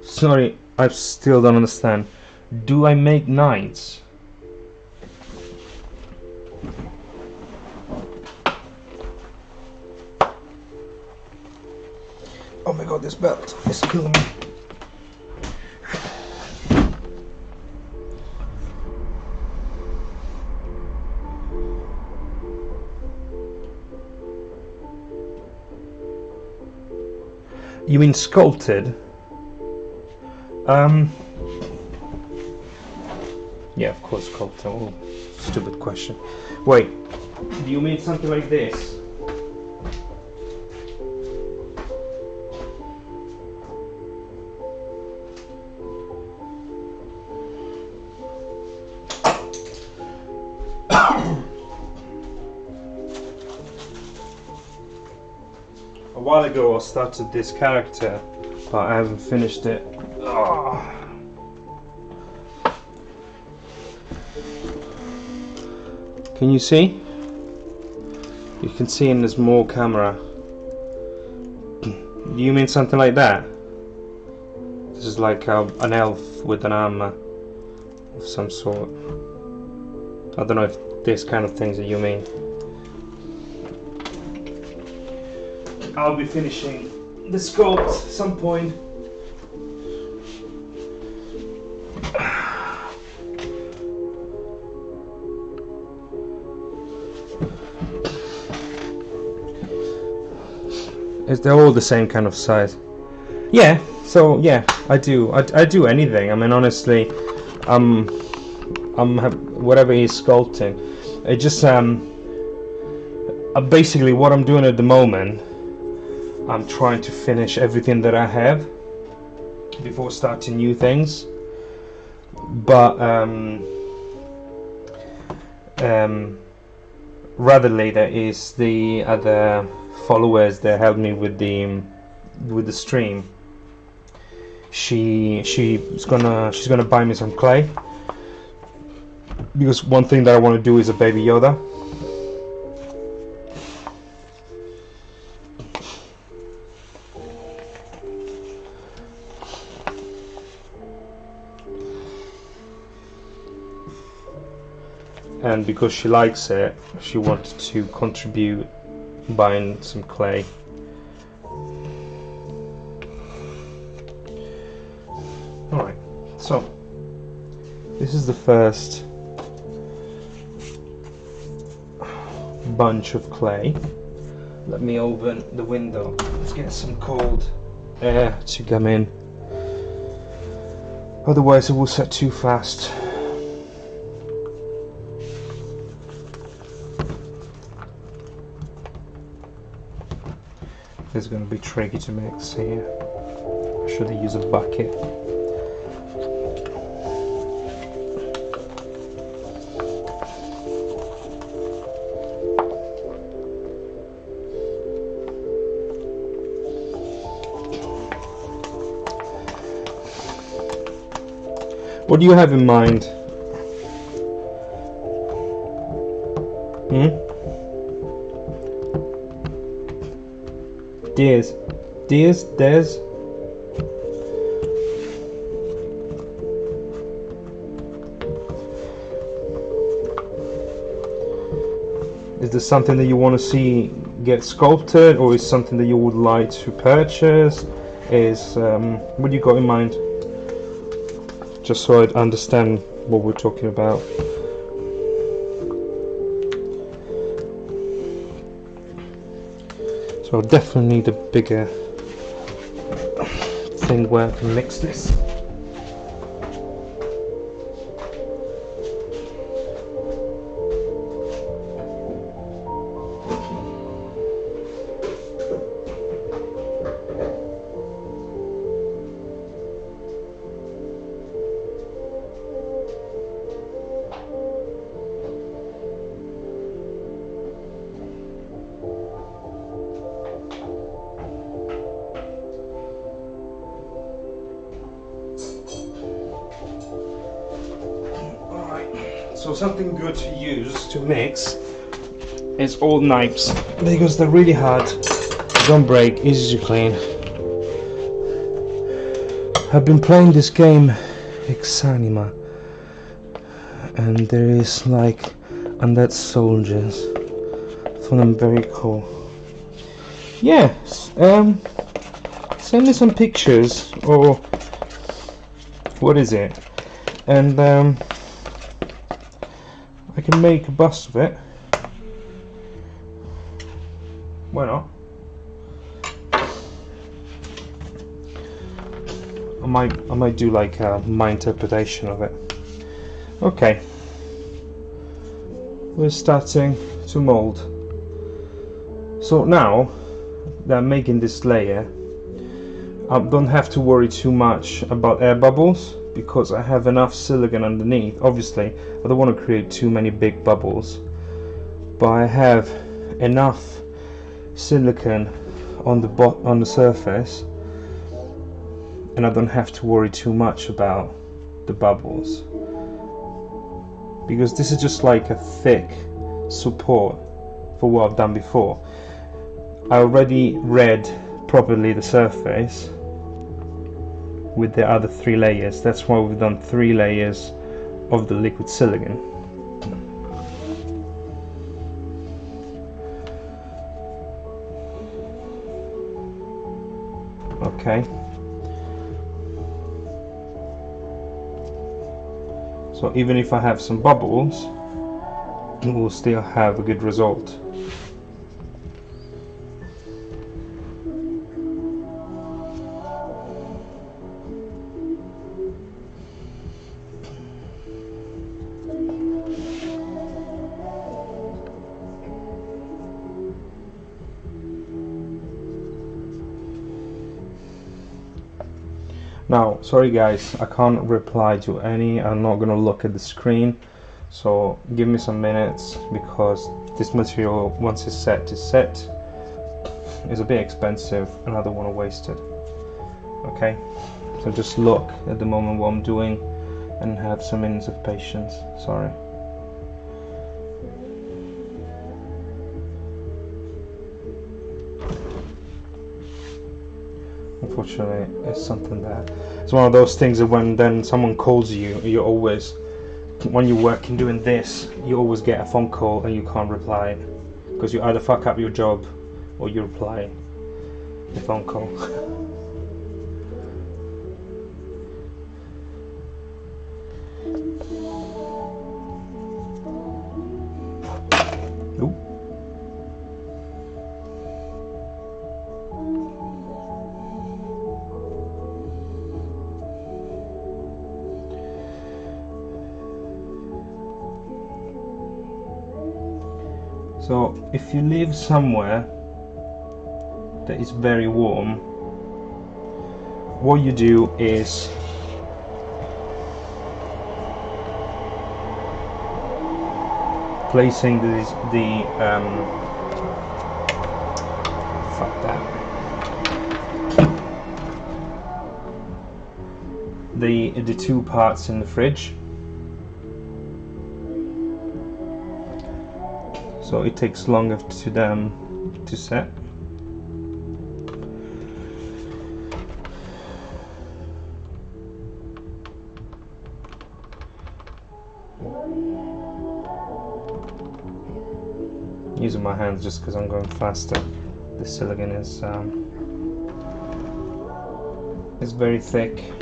S1: Sorry, I still don't understand. Do I make knights? Oh my god, this belt is killing me. You mean sculpted? Yeah, of course, sculpted. Oh, stupid question. Wait, do you mean something like this? A while ago I started this character, but I haven't finished it. Oh. Can you see? You can see in this more camera. Do you mean something like that? This is like an elf with an armor of some sort. I don't know if this kind of things that you mean. I'll be finishing the sculpt at some point. They're all the same kind of size. Yeah, so yeah, I do anything. I mean, honestly, whatever he's sculpting. It just basically what I'm doing at the moment. I'm trying to finish everything that I have before starting new things. But rather later is the other followers that helped me with the stream. She's gonna buy me some clay, because one thing that I want to do is a baby Yoda. And because she likes it, she wanted to contribute buying some clay. Alright, so this is the first bunch of clay. Let me open the window. Let's get some cold air to come in. Otherwise it will set too fast. It's going to be tricky to mix here. Should I use a bucket? What do you have in mind? Des. Is there something that you want to see get sculpted, or is something that you would like to purchase? What do you got in mind? Just so I understand what we're talking about. So I'll definitely need a bigger think where I can mix this. So something good to use to mix is old knives, because they're really hard, don't break, easy to clean. I've been playing this game Exanima, and there is like undead soldiers. I found them very cool. Yes, send me some pictures, or what is it, and I can make a bust of it. Why not? I might do like my interpretation of it. Okay, we're starting to mold. So now that I'm making this layer, I don't have to worry too much about air bubbles, because I have enough silicone underneath. Obviously I don't want to create too many big bubbles, but I have enough silicone on the surface, and I don't have to worry too much about the bubbles, because this is just like a thick support for what I've done before. I already read properly the surface with the other 3 layers. That's why we've done 3 layers of the liquid silicone. Okay, so even if I have some bubbles, it will still have a good result. Now, sorry guys, I can't reply to any. I'm not gonna look at the screen, so give me some minutes, because this material, once it's set, is a bit expensive and I don't want to waste it. Okay, so just look at the moment what I'm doing and have some minutes of patience. Sorry. Unfortunately, it's something that it's one of those things that when then someone calls you, you always, when you're working doing this, you always get a phone call and you can't reply, because you either fuck up your job or you reply the phone call. Ooh. So if you live somewhere that is very warm, what you do is placing the 2 parts in the fridge. So it takes longer to them to set. Using my hands just because I'm going faster. The silicone is very thick.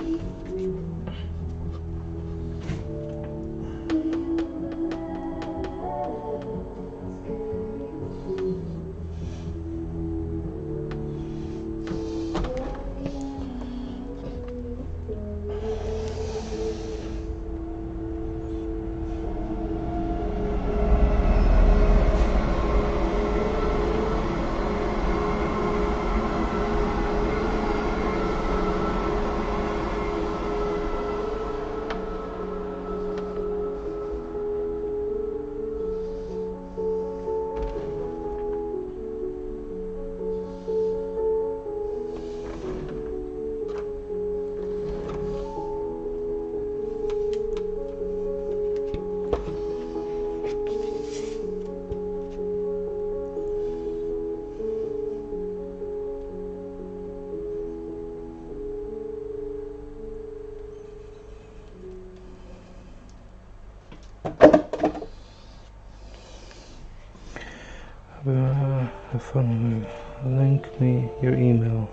S1: Link me your email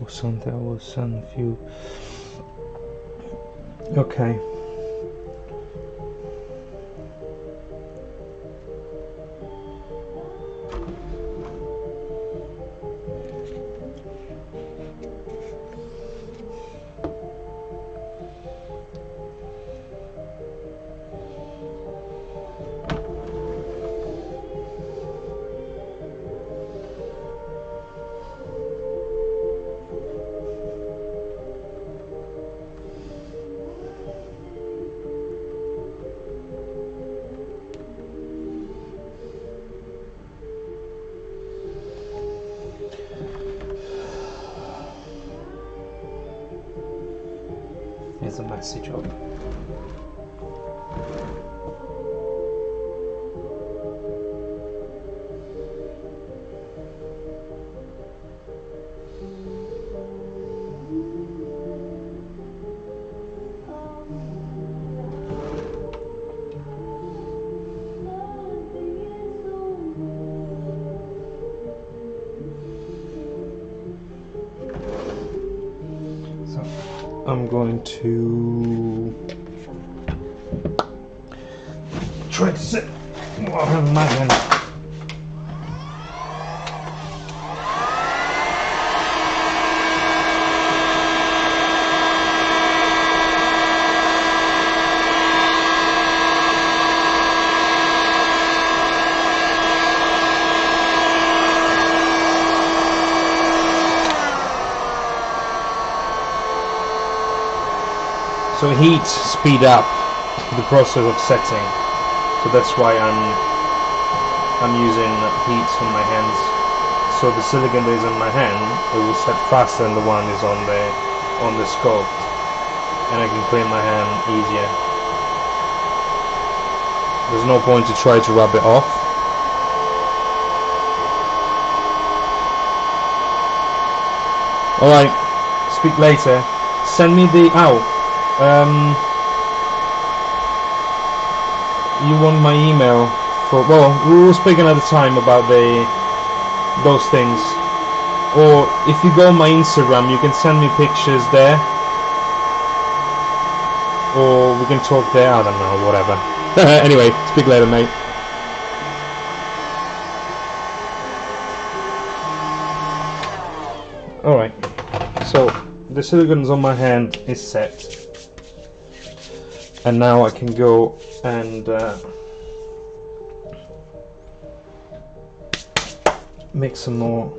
S1: or something. I will send a few. Okay. Here's a messy job. I'm going to try to sit while I have my hand. So heat speed up the process of setting, so that's why I'm using heat on my hands. So the silicone that is on my hand, it will set faster than the one is on the sculpt, and I can clean my hand easier. There's no point to try to rub it off. All right, speak later. Send me the you want my email for? Well, we will speak another time about those things. Or if you go on my Instagram, you can send me pictures there, or we can talk there. I don't know, whatever. Anyway, speak later, mate. All right. So the silicone on my hand is set. And now I can go and make some more.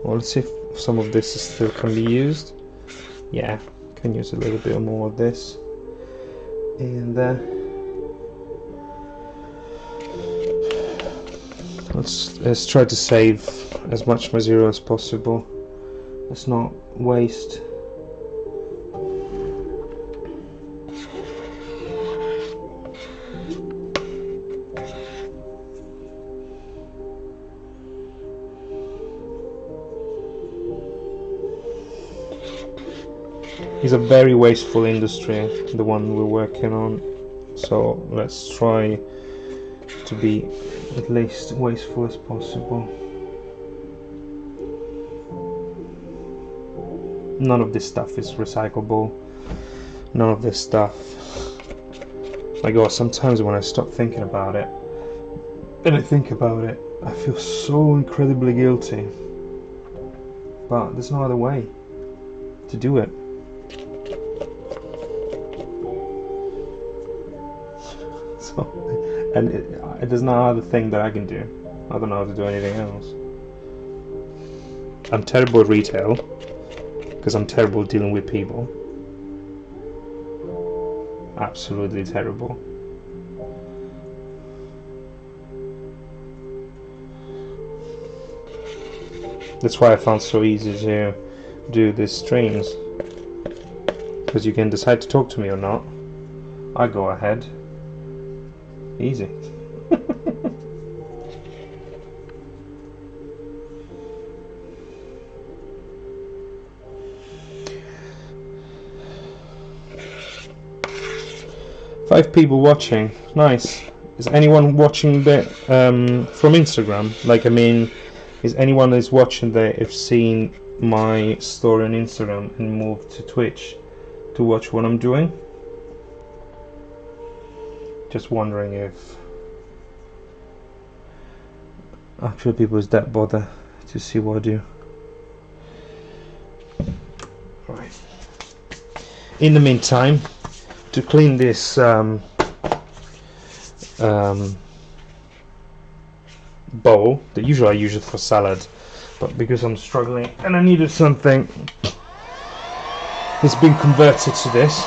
S1: Well, let's see if some of this is still can be used. Yeah, can use a little bit more of this. And let's try to save as much material as possible. Let's not waste. It's a very wasteful industry, the one we're working on, so let's try to be at least wasteful as possible. None of this stuff is recyclable. None of this stuff. My God, sometimes when I stop thinking about it, and I think about it, I feel so incredibly guilty. But there's no other way to do it. And there's no other thing that I can do. I don't know how to do anything else. I'm terrible at retail because I'm terrible at dealing with people. Absolutely terrible. That's why I found it so easy to do these streams, because you can decide to talk to me or not. I go ahead. Easy. Five people watching. Nice. Is anyone watching from Instagram? Like, I mean, is anyone that's watching that have seen my story on Instagram and moved to Twitch to watch what I'm doing? Just wondering if actually people is that bother to see what I do. Right. In the meantime, to clean this bowl that usually I use it for salad, but because I'm struggling and I needed something, it's been converted to this.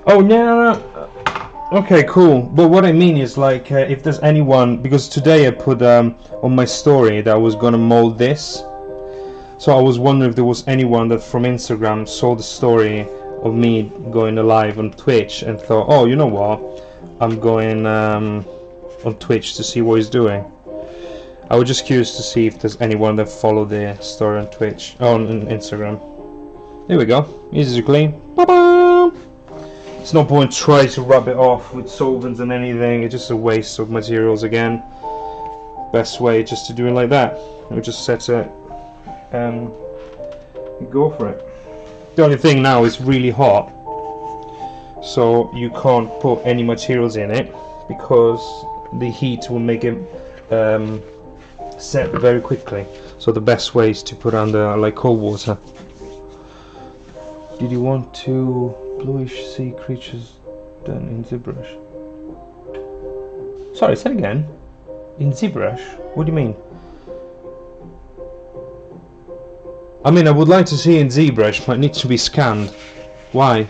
S1: Oh no. Okay, cool. But what I mean is, like, if there's anyone, because today I put on my story that I was gonna mold this, so I was wondering if there was anyone that from Instagram saw the story of me going live on Twitch and thought, oh, you know what, I'm going on Twitch to see what he's doing. I was just curious to see if there's anyone that followed the story on Twitch, on Instagram. There we go, easy to clean. Ba-ba! It's no point trying to rub it off with solvents and anything. It's just a waste of materials again. Best way just to do it like that. We just set it and go for it. The only thing now is really hot, so you can't put any materials in it because the heat will make it set very quickly. So the best way is to put under like cold water. Did you want to bluish sea creatures done in ZBrush? Sorry, say it again. In ZBrush? What do you mean? I mean, I would like to see in ZBrush, but it needs to be scanned. Why?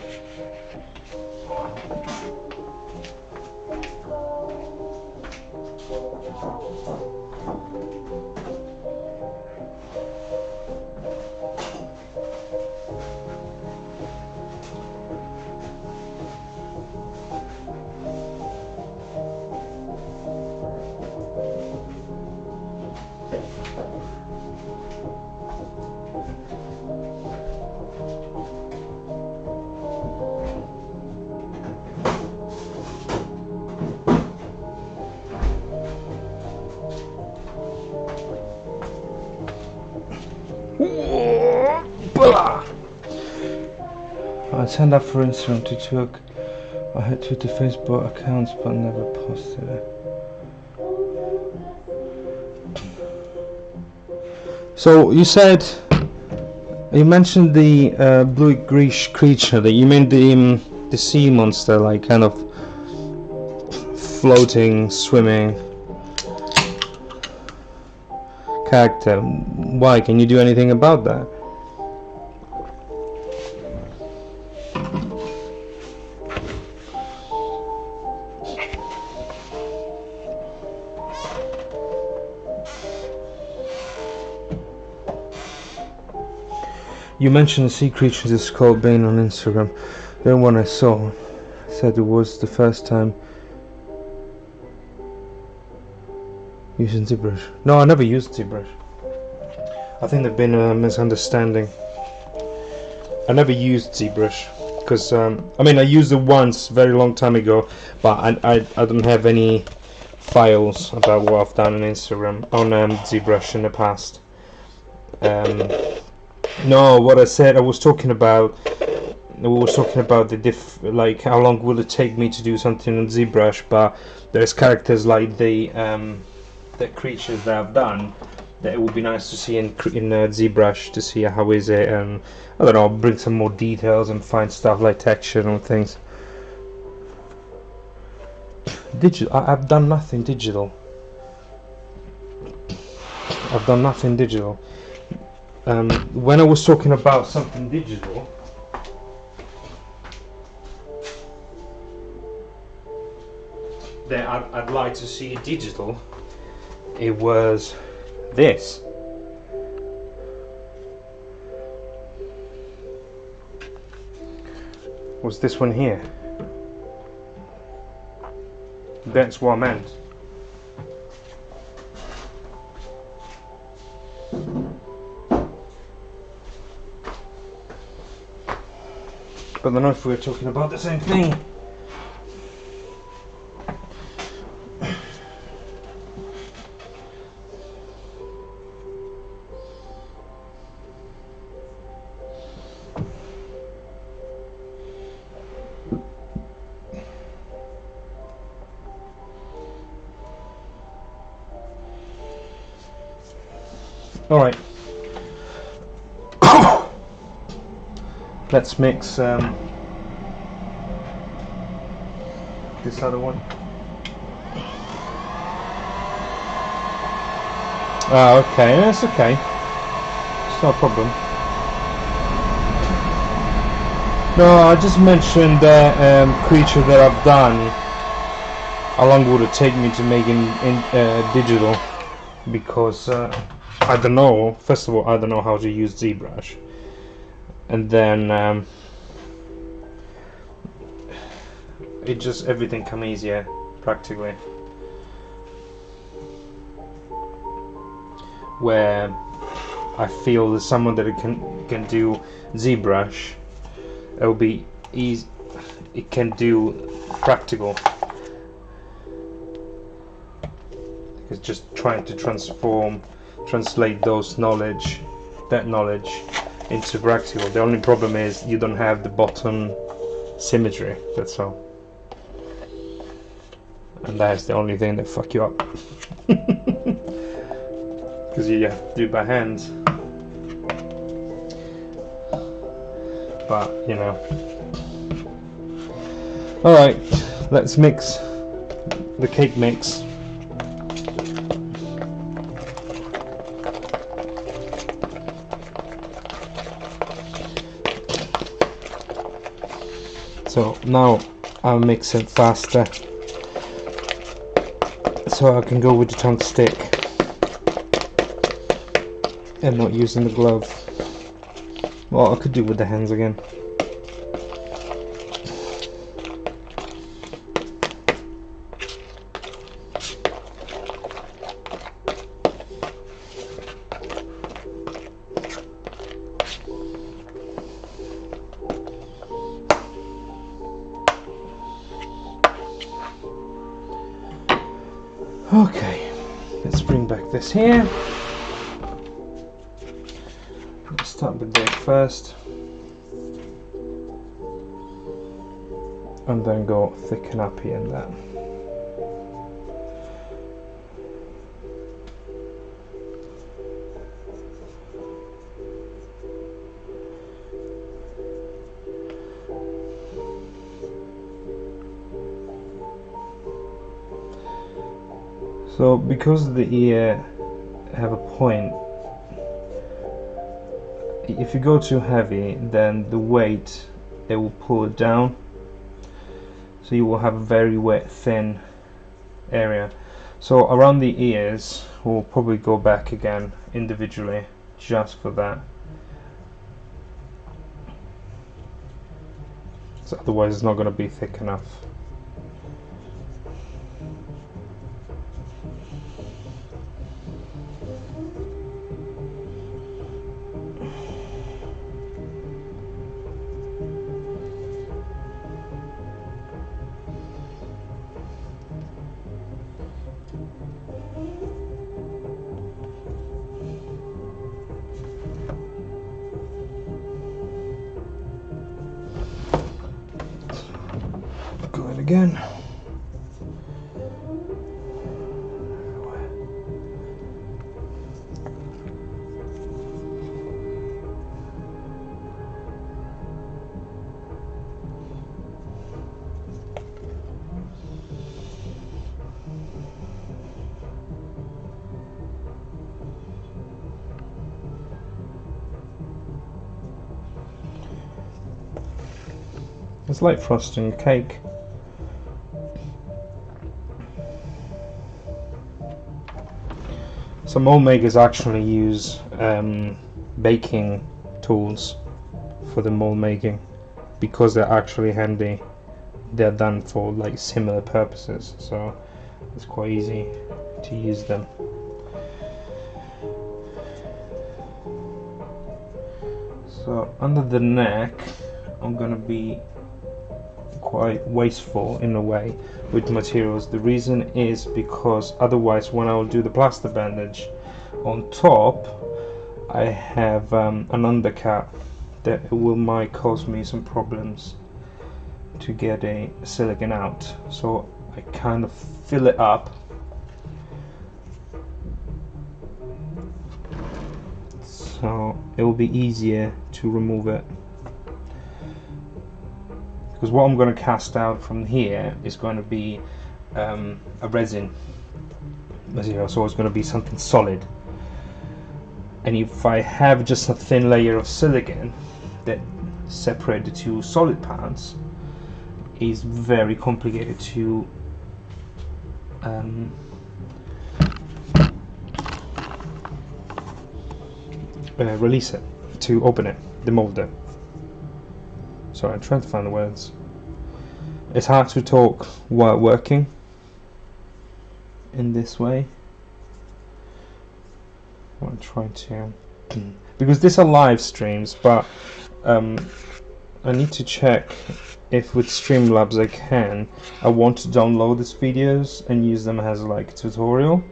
S1: I signed up for Instagram to took. I had Twitter, Facebook accounts, but never posted it. So you said, you mentioned the blue-greenish creature. That you mean the sea monster, like kind of floating, swimming character. Why? Can you do anything about that? You mentioned the sea creatures is called Bane on Instagram. The one I saw said it was the first time using ZBrush. No, I never used ZBrush. I think there's been a misunderstanding. I never used ZBrush because I mean I used it once very long time ago, but I don't have any files about what I've done on Instagram on ZBrush in the past. No, what I said, I was talking about the like how long will it take me to do something on ZBrush, but there's characters like the creatures that I've done that it would be nice to see in ZBrush to see how is it, and I don't know, bring some more details and find stuff like texture and things. Digital, I've done nothing digital. I've done nothing digital. When I was talking about something digital, that I'd like to see digital, it was this. Was this one here. That's what I meant. But I don't know if we're talking about the same thing. All right. Let's mix this other one. Ah, okay, that's okay. It's not a problem. No, I just mentioned that creature that I've done. How long would it take me to make in digital? Because I don't know. First of all, I don't know how to use ZBrush, and then it just everything come easier practically. Where I feel that someone that can do ZBrush, it will be easy. It can do practical. It's just trying to translate that knowledge into practical. The only problem is you don't have the bottom symmetry. That's all. And that's the only thing that fuck you up. Because you have to do it by hand. But, you know. Alright, let's mix the cake mix. So now I'll mix it faster, so I can go with the tongue stick and not using the glove. Well, I could do with the hands again. Okay, let's bring back this here. Let's start with that first, and then go thicken up here and there. So because the ear have a point, if you go too heavy, then the weight, it will pull it down, so you will have a very wet, thin area. So around the ears we'll probably go back again individually just for that. So otherwise it's not going to be thick enough. Go in again. It's like frosting a cake. Some mold makers actually use baking tools for the mold making because they're actually handy. They're done for like similar purposes, so it's quite easy to use them. So under the neck, I'm gonna be quite wasteful in a way with materials. The reason is because otherwise, when I will do the plaster bandage on top, I have an undercut that might cause me some problems to get a silicone out. So I kind of fill it up so it will be easier to remove it, because what I'm going to cast out from here is going to be a resin material, so it's going to be something solid. And if I have just a thin layer of silicone that separates the two solid parts, is very complicated to release it, to open it, the molder. Sorry, I'm trying to find the words. It's hard to talk while working in this way. I'm trying to, because these are live streams, but I need to check if with Streamlabs I want to download these videos and use them as like tutorial,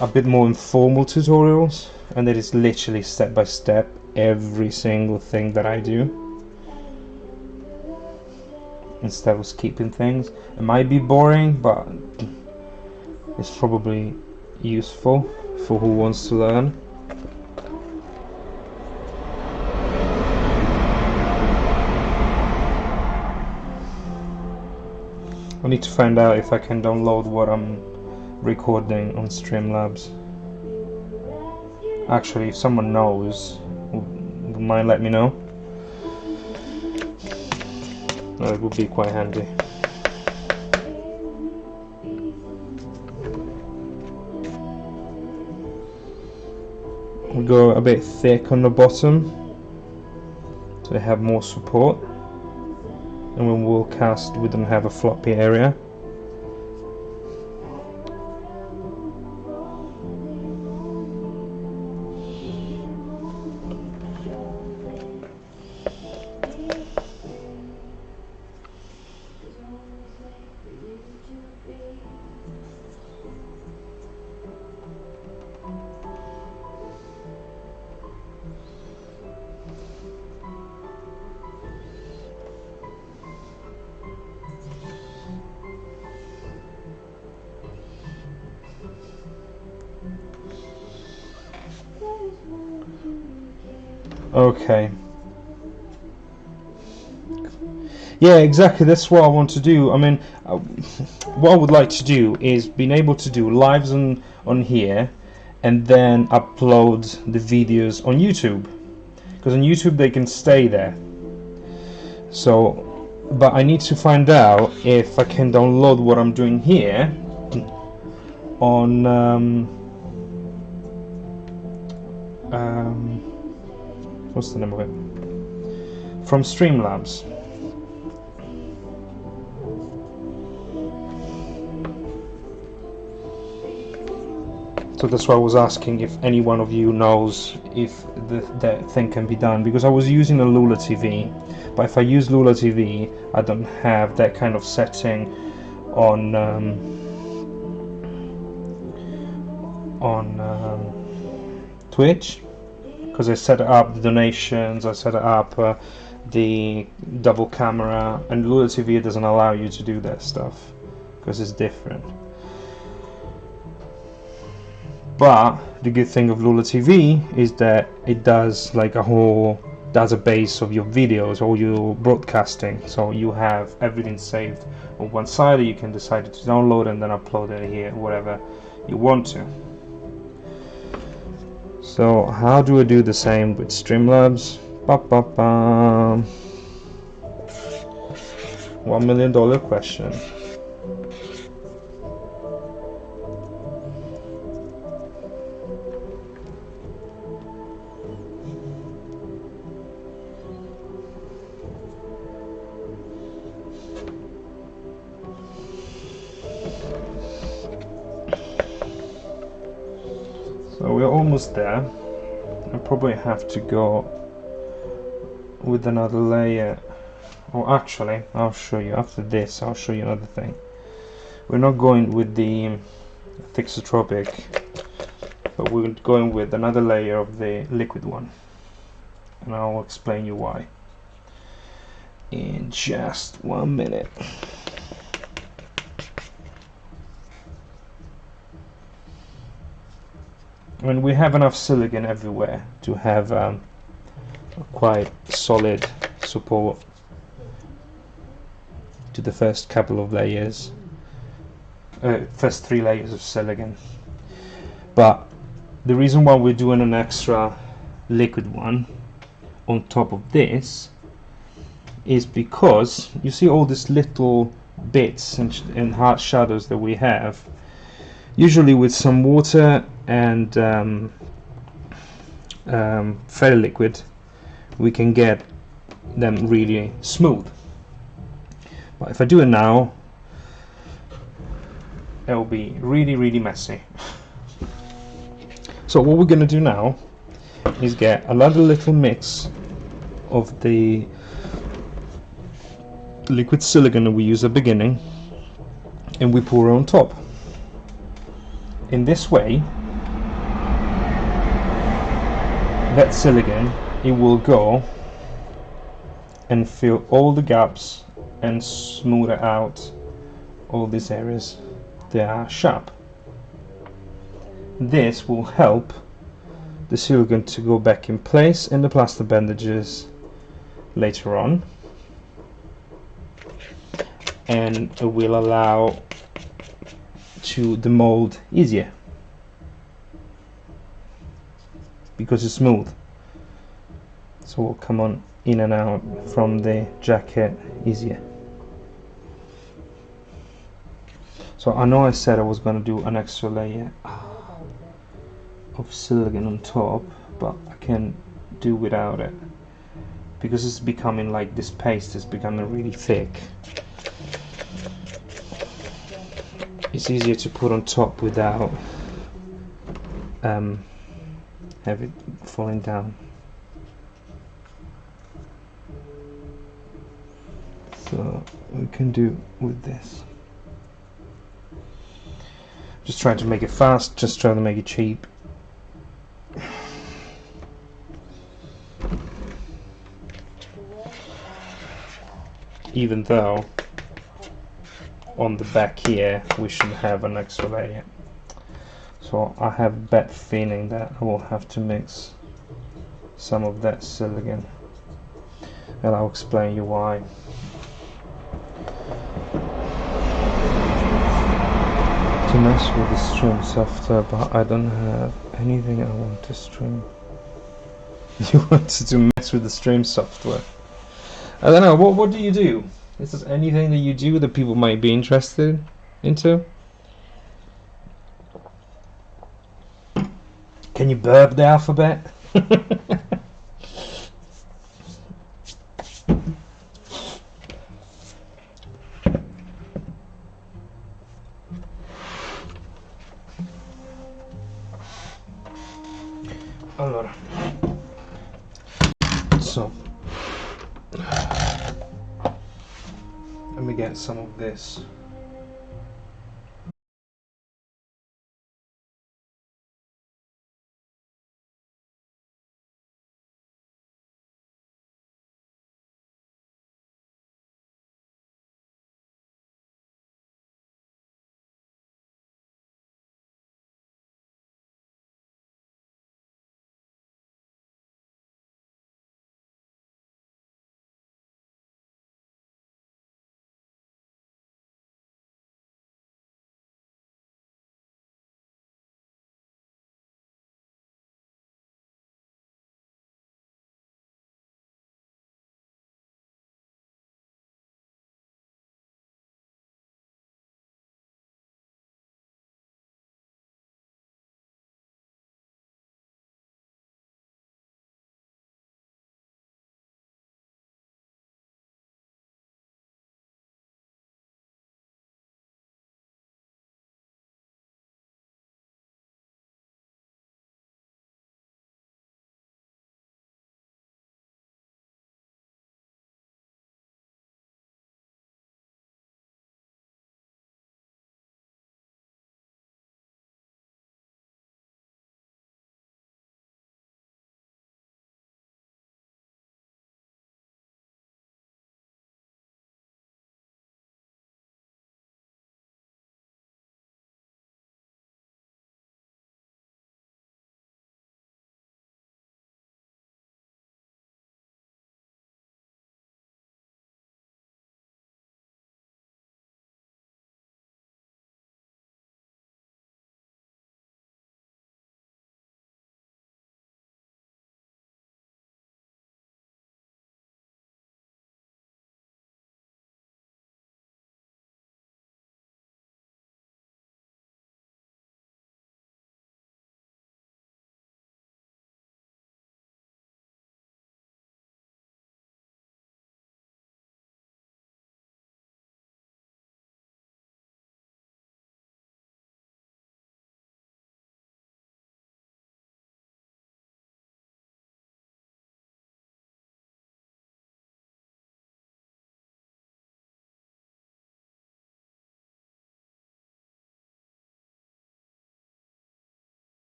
S1: a bit more informal tutorials, and that is literally step by step every single thing that I do, instead of skipping things. It might be boring, but it's probably useful for who wants to learn. I need to find out if I can download what I'm recording on Streamlabs. Actually, if someone knows, would mind let me know. It would be quite handy. We go a bit thick on the bottom to have more support, and when we'll cast we don't have a floppy area. Okay. Yeah, exactly. That's what I want to do. I mean, what I would like to do is being able to do lives on here, and then upload the videos on YouTube, because on YouTube they can stay there. So, but I need to find out if I can download what I'm doing here on what's the name of it? From Streamlabs. So that's why I was asking if any one of you knows if that thing can be done, because I was using a Lula TV, but if I use Lula TV I don't have that kind of setting on Twitch, because I set up the donations, I set up the double camera, and Lula TV doesn't allow you to do that stuff because it's different. But the good thing of Lula TV is that it does like does a base of your videos or your broadcasting, so you have everything saved on one side, you can decide to download and then upload it here, whatever you want to. So how do I do the same with Streamlabs? $1 million question. So we're almost there. I probably have to go with another layer. Or actually, I'll show you after this. I'll show you another thing. We're not going with the thixotropic, but we're going with another layer of the liquid one, and I'll explain you why in just 1 minute. When we have enough silicone everywhere to have a quite solid support to the first couple of layers, first 3 layers of silicone. But the reason why we're doing an extra liquid one on top of this is because you see all these little bits and hard shadows that we have. Usually with some water and fairy liquid we can get them really smooth, but if I do it now it will be really messy. So what we're going to do now is get another little mix of the liquid silicone that we use at the beginning, and we pour it on top. In this way, that silicone, it will go and fill all the gaps and smooth out all these areas that are sharp. This will help the silicone to go back in place in the plaster bandages later on, and it will allow to the mold easier because it's smooth, so it will come on in and out from the jacket easier. So I know I said I was going to do an extra layer of silicone on top, but I can do without it because it's becoming like this paste is becoming really thick. It's easier to put on top without have it falling down. So we can do with this. Just trying to make it fast, just trying to make it cheap. Even though on the back here we should have an extra layer. So I have a bad feeling that I will have to mix some of that silicone, and I'll explain you why. To mess with the stream software, but I don't have anything I want to stream. You wanted to mess with the stream software? I don't know, what do you do? Is there anything that you do that people might be interested into? Can you burp the alphabet? Allora, so let me get some of this.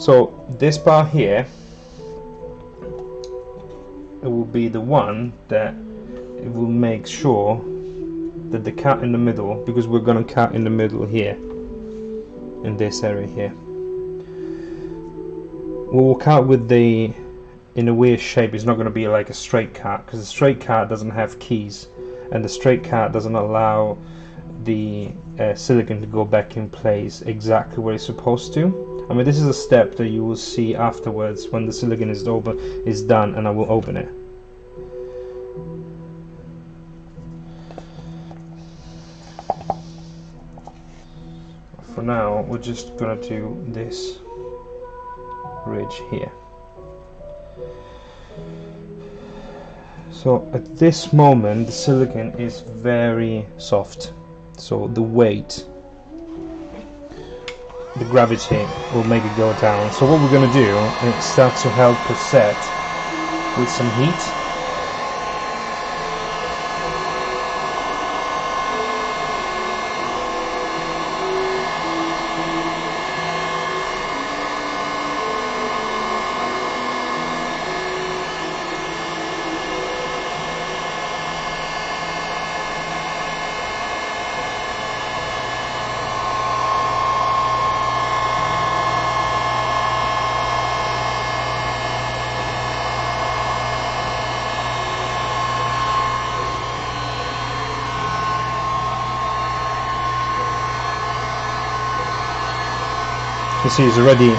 S1: So this part here, it will be the one that it will make sure that the cut in the middle, because we're gonna cut in the middle here, in this area here. We'll cut with the, in a weird shape. It's not going to be like a straight cut, because the straight cut doesn't have keys, and the straight cut doesn't allow the silicone to go back in place exactly where it's supposed to. I mean, this is a step that you will see afterwards when the silicone is done, and I will open it. For now, we're just gonna do this ridge here. So at this moment the silicone is very soft, so the weight, the gravity will make it go down. So what we're gonna do is start to help it set with some heat. You see, it's already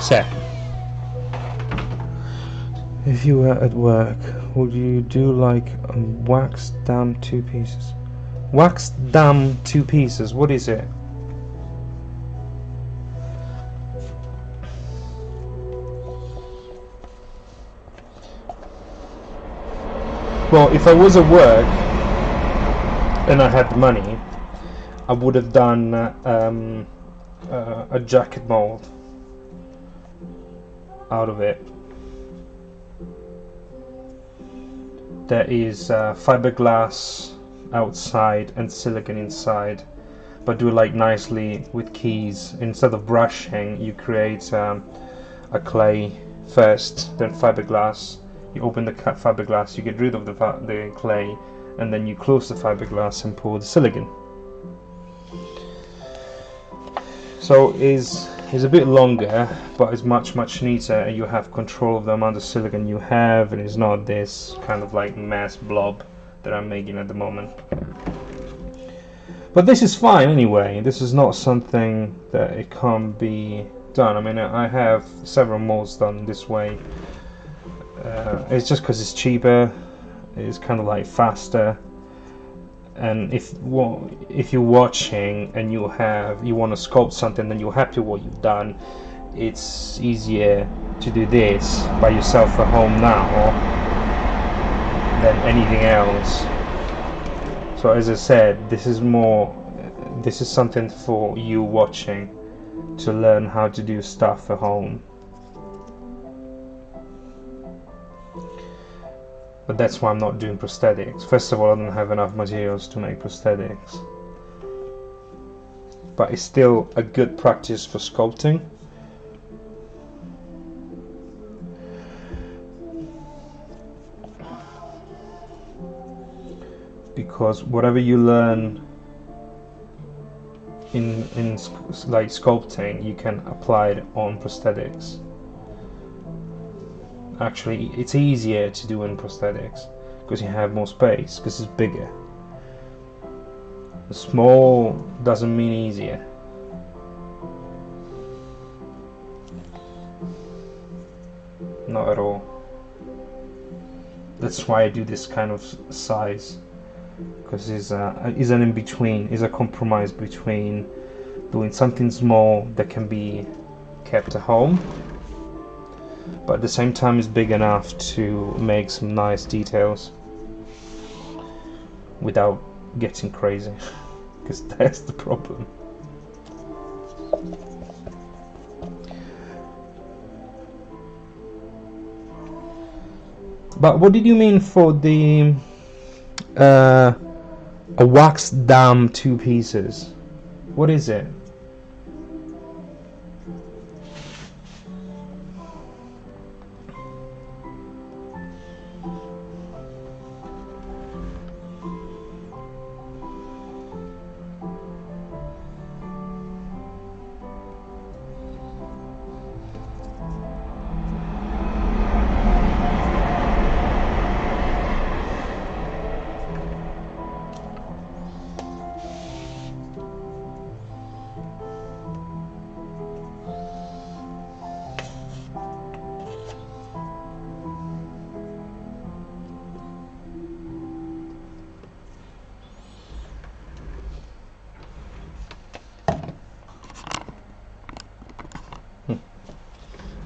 S1: set. If you were at work, would you do like a wax dam 2 pieces? Wax dam 2 pieces, what is it? Well, if I was at work and I had the money, I would have done a jacket mold out of it. There is fiberglass outside and silicone inside, but do it like nicely with keys. Instead of brushing, you create a clay first, then fiberglass. You open the fiberglass, you get rid of the clay, and then you close the fiberglass and pour the silicone. So is a bit longer, but it's much neater, and you have control of the amount of silicone you have, and it's not this kind of like mass blob that I'm making at the moment. But this is fine anyway. This is not something that it can't be done. I mean, I have several molds done this way. It's just because it's cheaper. It's kind of like faster. And if you're watching and you want to sculpt something, then you're happy with what you've done, it's easier to do this by yourself at home now than anything else. So as I said, this is something for you watching to learn how to do stuff at home. But that's why I'm not doing prosthetics. First of all, I don't have enough materials to make prosthetics. But it's still a good practice for sculpting. Because whatever you learn in like sculpting, you can apply it on prosthetics. Actually, it's easier to do in prosthetics because you have more space, because it's bigger. Small doesn't mean easier. Not at all. That's why I do this kind of size, because it's an in-between, it's a compromise between doing something small that can be kept at home, but at the same time is big enough to make some nice details without getting crazy, because that's the problem. But what did you mean for the a wax dam 2 pieces? What is it?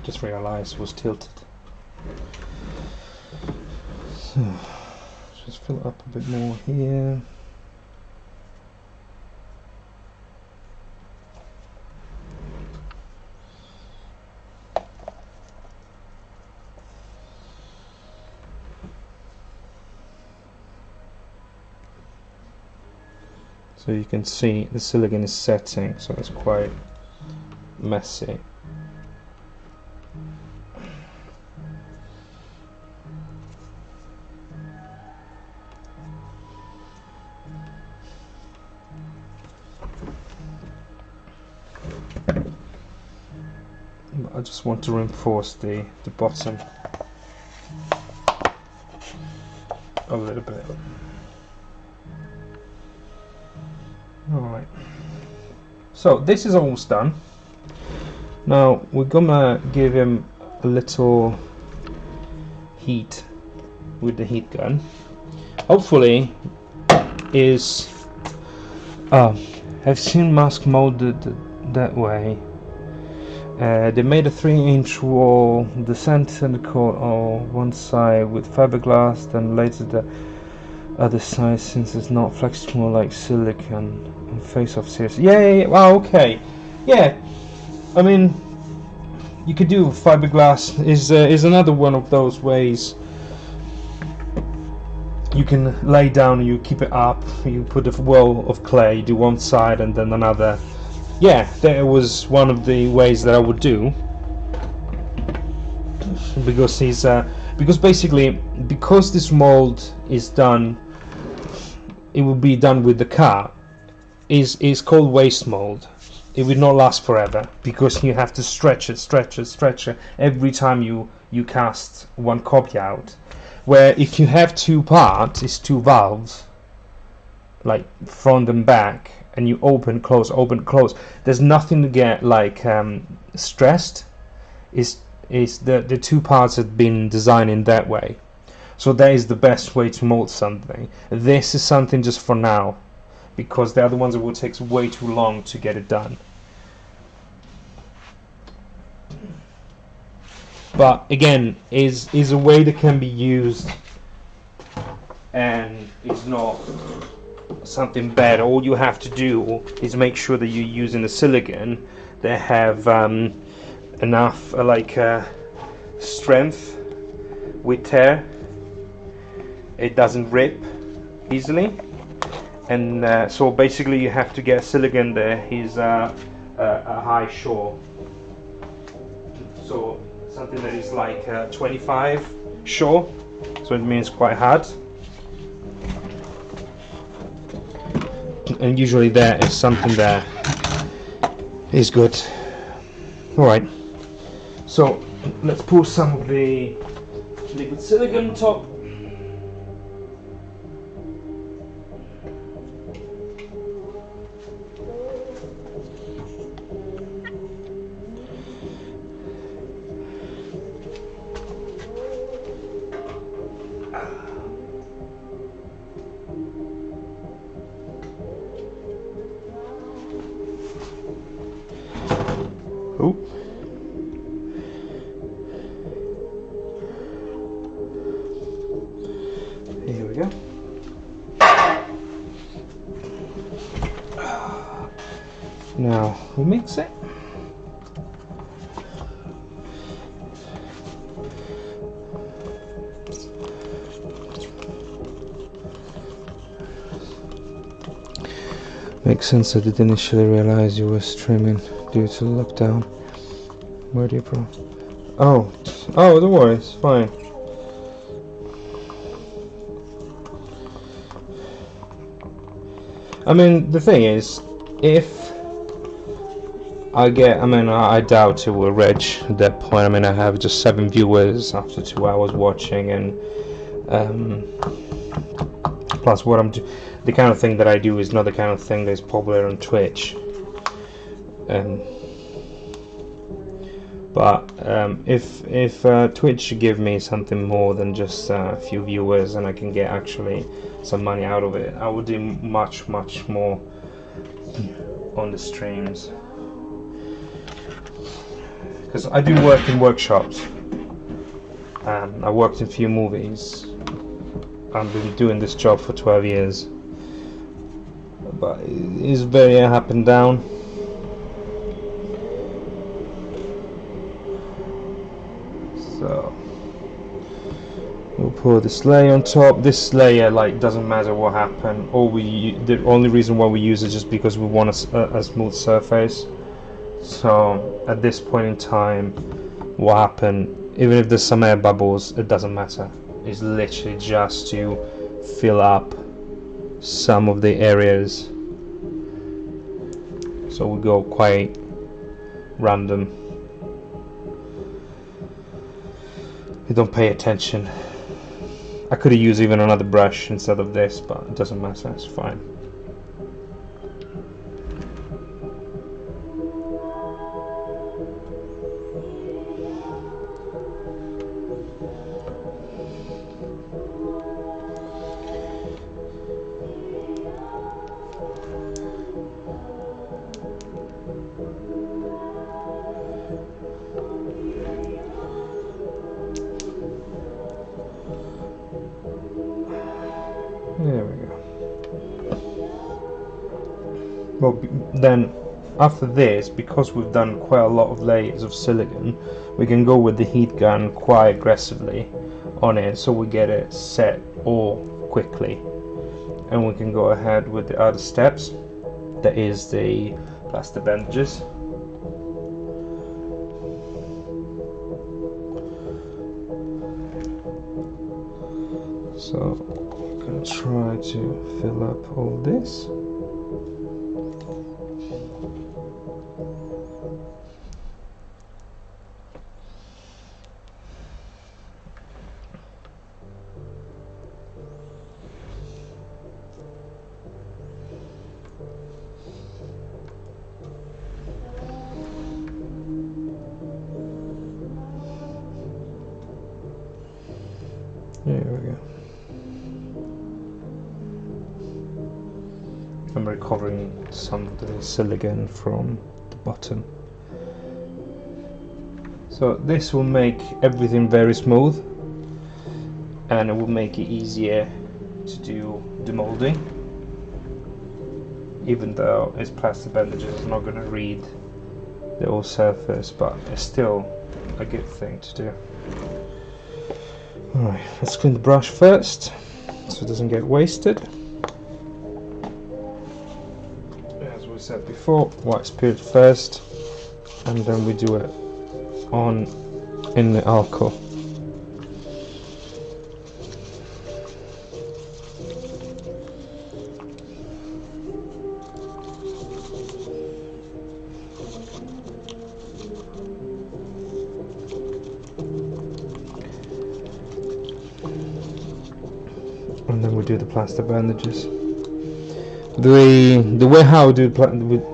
S1: Just realized it was tilted. So, just fill it up a bit more here. So you can see the silicone is setting, so it's quite messy. But I just want to reinforce the bottom a little bit. Alright, so this is almost done. Now we're gonna give him a little heat with the heat gun. Hopefully is I've seen mask molded that way. They made a 3-inch wall, the center and the core on one side with fiberglass, then later the other side, since it's not flexible like silicone. And face off series. Yeah. Wow. Okay. Yeah. I mean, you could do fiberglass. Is another one of those ways. You can lay down, you keep it up, you put a wall of clay, you do one side and then another. Yeah, that was one of the ways that I would do, because because this mold is done, it will be done with the car. Is called waste mold. It will not last forever because you have to stretch it every time you cast one copy out. Where if you have two parts, it's two valves, like front and back, and you open close, there's nothing to get like stressed. Is the two parts have been designed in that way, so that is the best way to mold something. This is something just for now, because the other ones, it will take way too long to get it done. But again, is a way that can be used, and it's not something bad. All you have to do is make sure that you're using the silicone that have enough strength with tear. It doesn't rip easily, and so basically you have to get silicone that is a high shore. So something that is like 25 shore, so it means quite hard. And usually that is something that is good. Alright, so let's pour some of the liquid silicone on top. Oh. Here we go. Now we'll mix it. Makes sense. I did initially realize you were streaming due to the lockdown. Where do you from? Oh, don't worry, it's fine. I mean, the thing is, if I doubt it will reach at that point. I mean, I have just 7 viewers after 2 hours watching, and plus what the kind of thing that I do is not the kind of thing that's popular on Twitch. But if Twitch give me something more than just a few viewers, and I can get actually some money out of it, I would do much more on the streams. because I do work in workshops, and I worked in a few movies. I've been doing this job for 12 years, but it's very up and down. So we'll put this layer on top. This layer, like, doesn't matter what happened. The only reason why we use it is just because we want a smooth surface. So at this point in time, what happened, even if there's some air bubbles, it doesn't matter. It's literally just to fill up some of the areas. So we go quite random. We don't pay attention. I could have used even another brush instead of this, but it doesn't matter, it's fine. There we go. Well, then after this, because we've done quite a lot of layers of silicone, we can go with the heat gun quite aggressively on it, so we get it set all quickly, and we can go ahead with the other steps. That is the plaster bandages. So I'm gonna try to fill up all this. There we go. I'm recovering some of the silicone from the bottom. So this will make everything very smooth, and it will make it easier to do the moulding. Even though it's plaster bandages, it's not going to read the whole surface, but it's still a good thing to do. Alright, let's clean the brush first so it doesn't get wasted. As we said before, white spirit first, and then we do it on in the alcohol. And then we do the plaster bandages. The way how I do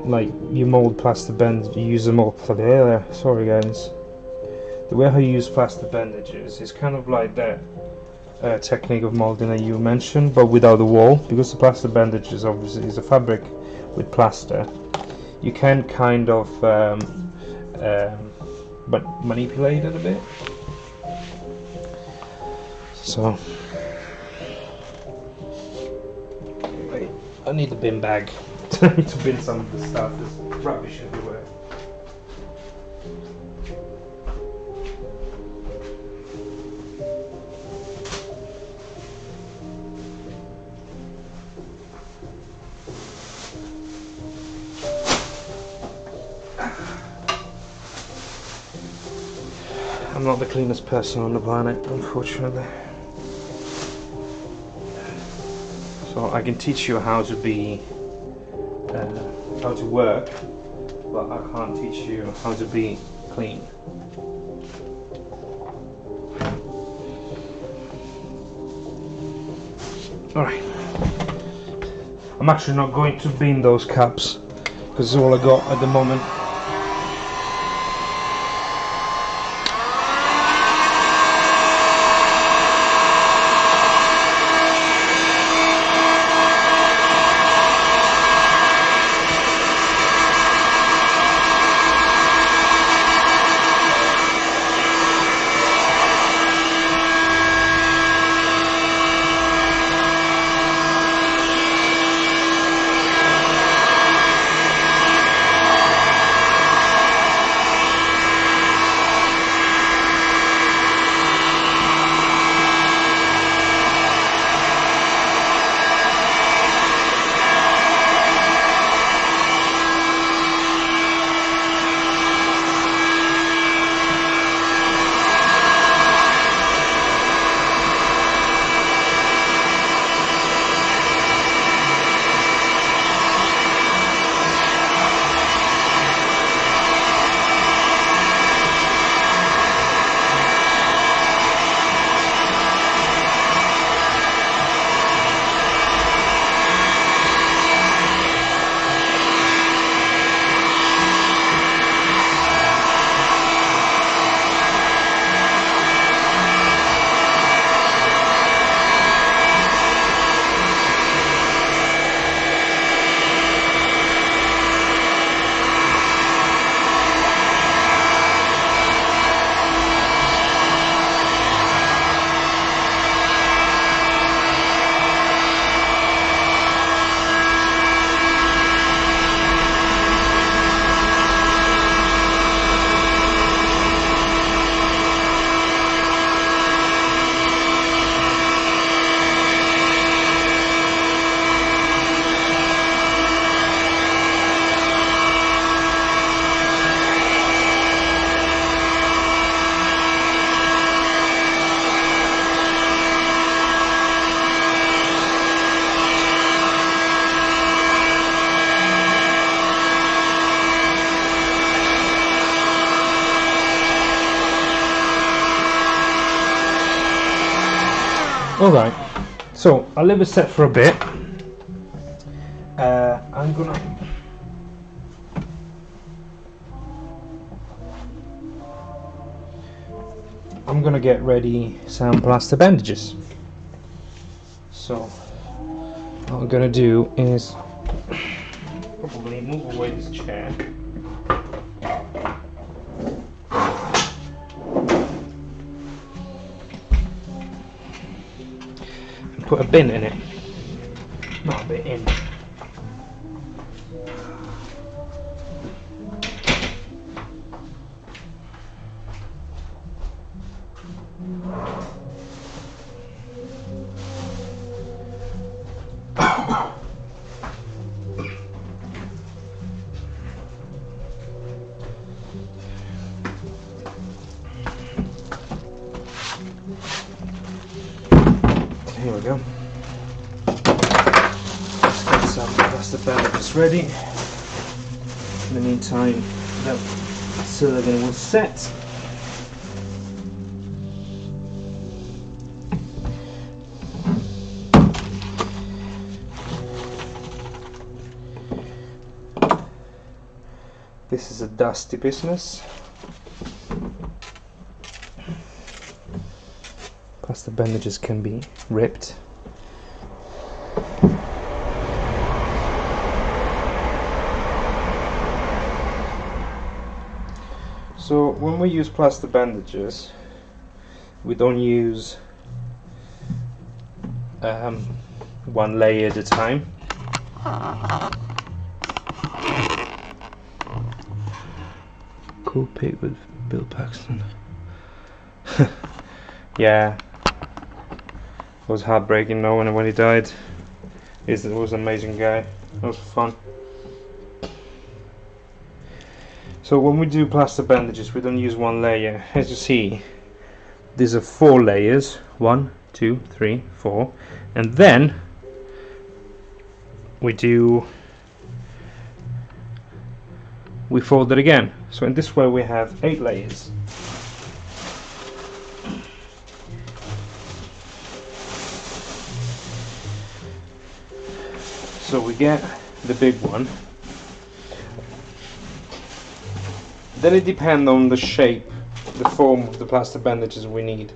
S1: like you mold plaster bandages, you use them all. Sorry guys. The way how you use plaster bandages is kind of like that technique of molding that you mentioned, but without the wall, because the plaster bandages obviously is a fabric with plaster. You can kind of but manipulate it a bit. So. I need a bin bag to bin some of the stuff. There's rubbish everywhere. I'm not the cleanest person on the planet, unfortunately. So I can teach you how to be, how to work, but I can't teach you how to be clean. Alright. I'm actually not going to bin those cups, because it's all I got at the moment. Alright, so I'll leave it set for a bit. I'm gonna get ready some plaster bandages. So what I'm gonna do is probably move away this chair. And put a bin in it. Not a bit in. Here we go. Let's get some plaster bandages ready. In the meantime, the silicone will set. This is a dusty business. Plaster bandages can be ripped. So when we use plaster bandages, we don't use one layer at a time. Cool pic with Bill Paxton. Yeah, it was heartbreaking knowing when he died. He was an amazing guy. It was fun. So when we do plaster bandages, we don't use one layer. As you see, these are 4 layers. 1, 2, 3, 4, and then we fold it again. So in this way we have 8 layers. So we get the big one. Then it depends on the shape, the form of the plaster bandages we need.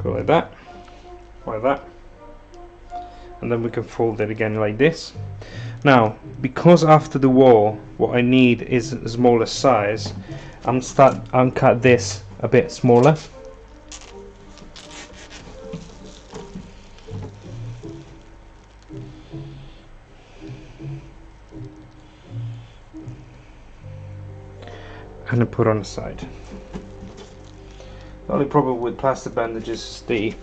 S1: Go like that, and then we can fold it again like this. Now, because after the wall, what I need is a smaller size, I'm cut this a bit smaller. And I put on the side. The only problem with plaster bandages is the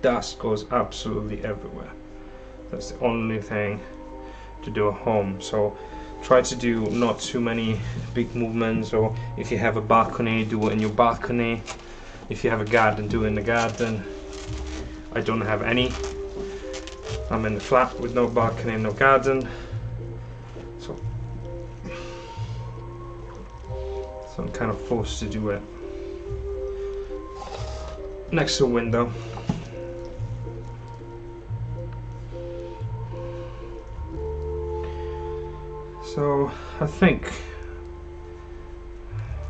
S1: dust goes absolutely everywhere. That's the only thing to do at home. So try to do not too many big movements, or if you have a balcony, do it in your balcony. If you have a garden, do it in the garden. I don't have any. I'm in the flat with no balcony and no garden. So I'm kind of forced to do it next to a window. So I think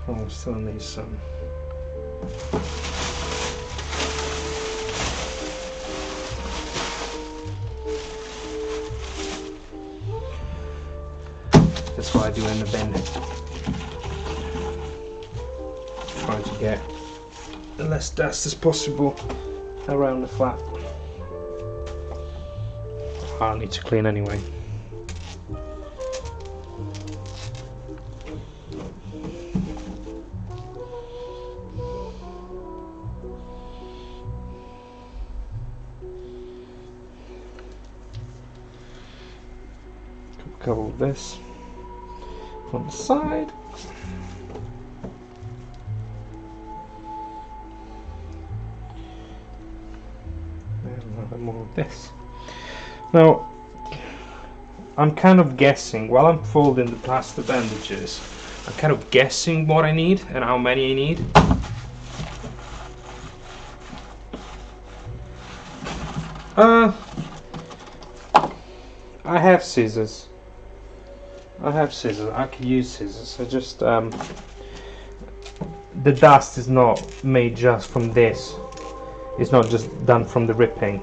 S1: we still need some. That's what I do in the bin. Trying to get the less dust as possible around the flat. I need to clean anyway. Cover this on the side. this. Now, I'm kind of guessing, while I'm folding the plaster bandages, I'm kind of guessing what I need and how many I need. I have scissors. I could use scissors. I just the dust is not made just from this. It's not just done from the ripping.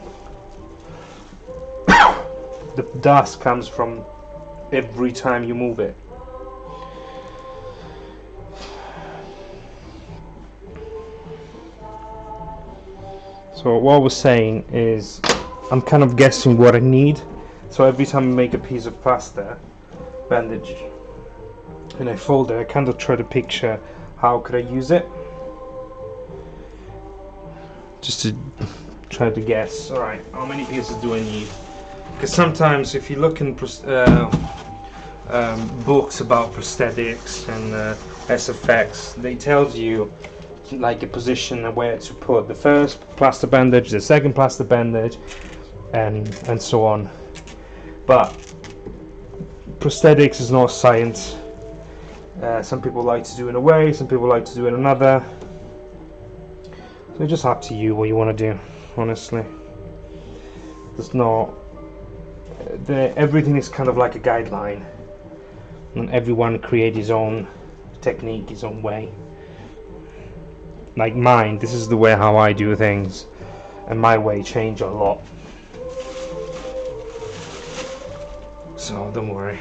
S1: The dust comes from every time you move it. So what I was saying is, I'm kind of guessing what I need. So every time I make a piece of plaster bandage and I fold it, I kind of try to picture how could I use it, just to try to guess. All right, how many pieces do I need? Because sometimes if you look in books about prosthetics and SFX, they tell you like a position and where to put the first plaster bandage, the second plaster bandage, and so on. But prosthetics is not science. Some people like to do it in a way, some people like to do it another. So it's just up to you what you want to do, honestly. There's not... everything is kind of like a guideline, and everyone create his own technique, his own way. Like mine, this is the way how I do things, and my way change a lot. So don't worry.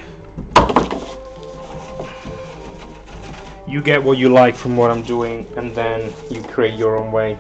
S1: You get what you like from what I'm doing, and then you create your own way.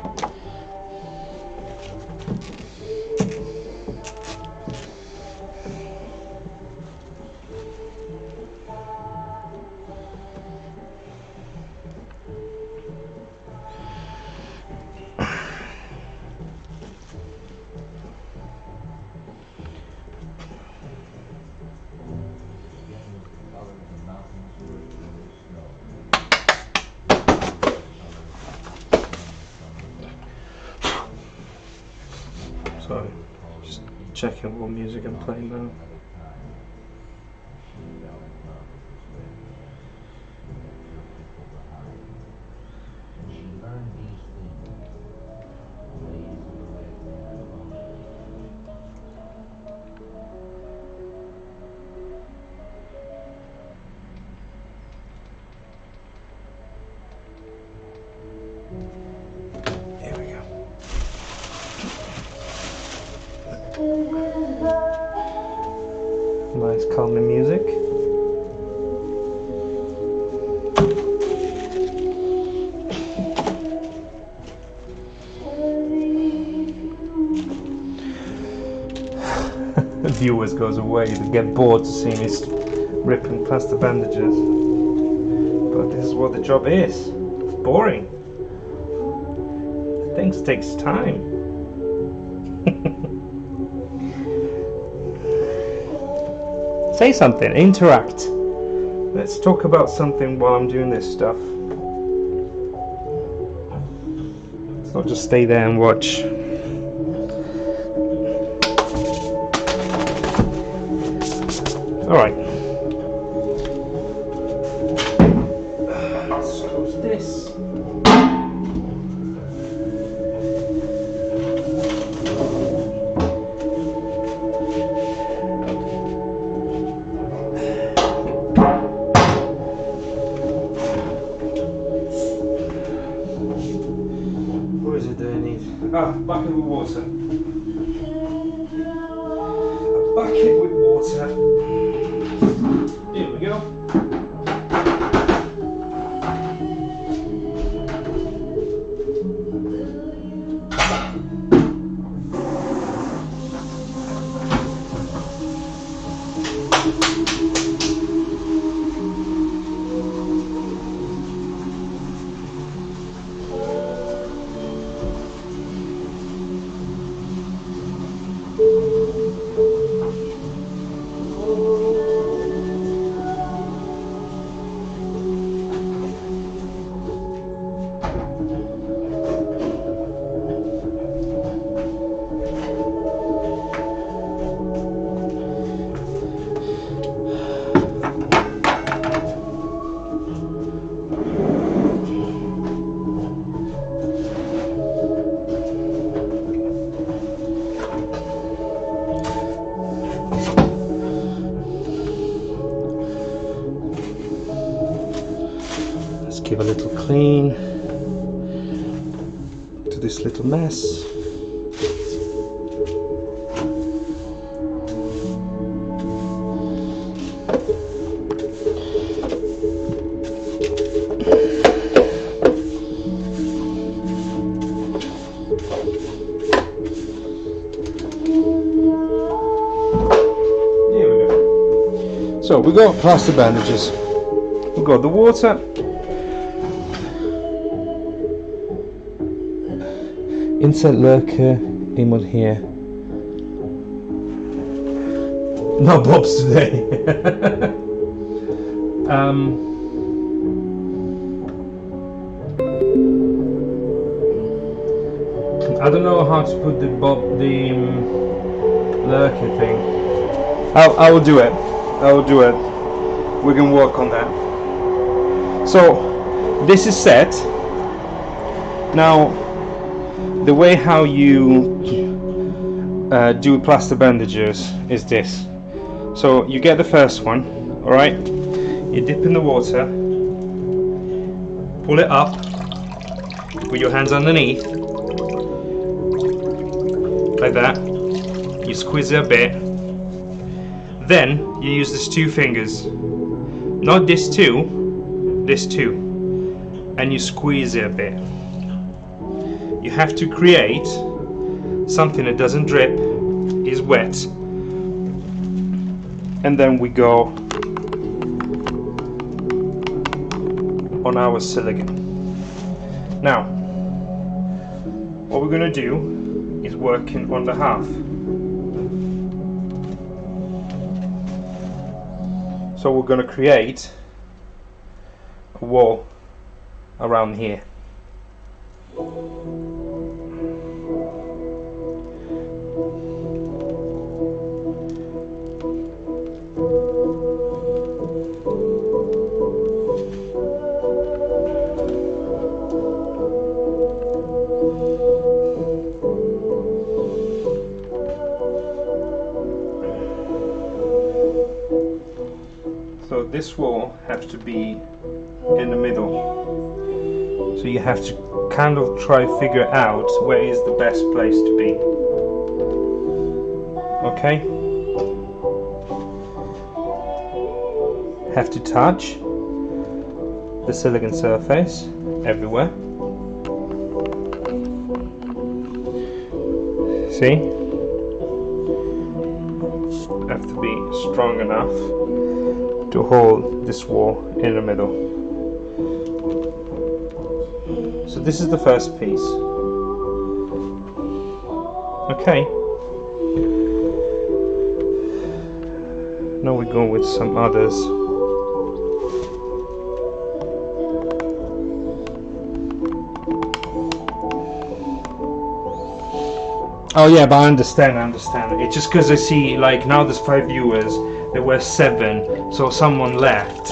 S1: So, just checking what music I'm playing now. Here we go. Nice calming music. Viewers goes away, they get bored to see me ripping plaster bandages. But this is what the job is. It's boring. Things takes time. Say something, interact. Let's talk about something while I'm doing this stuff. Let's not just stay there and watch. Alright. Let's close this. What is it that I need? Ah, bucket with water. A bucket with water. Here we go. give a little clean to this little mess. So we got plaster bandages, we got the water, insert lurker, aimod here. No bobs today. I don't know how to put the lurker thing. I will do it. I will do it. We can work on that. So this is set. Now the way how you do plaster bandages is this. So you get the first one, alright? You dip in the water, pull it up, put your hands underneath, like that. You squeeze it a bit. Then you use these two fingers, not this two, and you squeeze it a bit. You have to create something that doesn't drip, is wet, and then we go on our silicone. Now, what we're going to do is working on the half. So we're going to create a wall around here. So this wall has to be in the middle. So you have to kind of try to figure out where is the best place to be. Okay? Have to touch the silicone surface everywhere. See? Have to be strong enough to hold this wall in the middle. So this is the first piece. Okay. Now we go with some others. Oh yeah, but I understand. It's just because I see, like, now there's 5 viewers, there were 7, so someone left.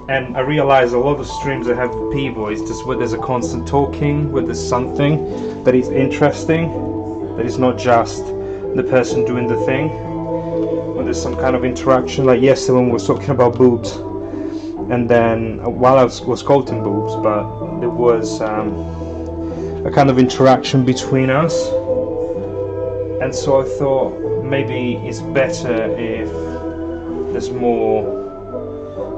S1: And I realize a lot of streams that have people is just where there's a constant talking, where there's something that is interesting, that is not just the person doing the thing, where there's some kind of interaction. Like yesterday when we were talking about boobs, and then while I was sculpting boobs, but there was a kind of interaction between us. And so I thought maybe it's better if there's more,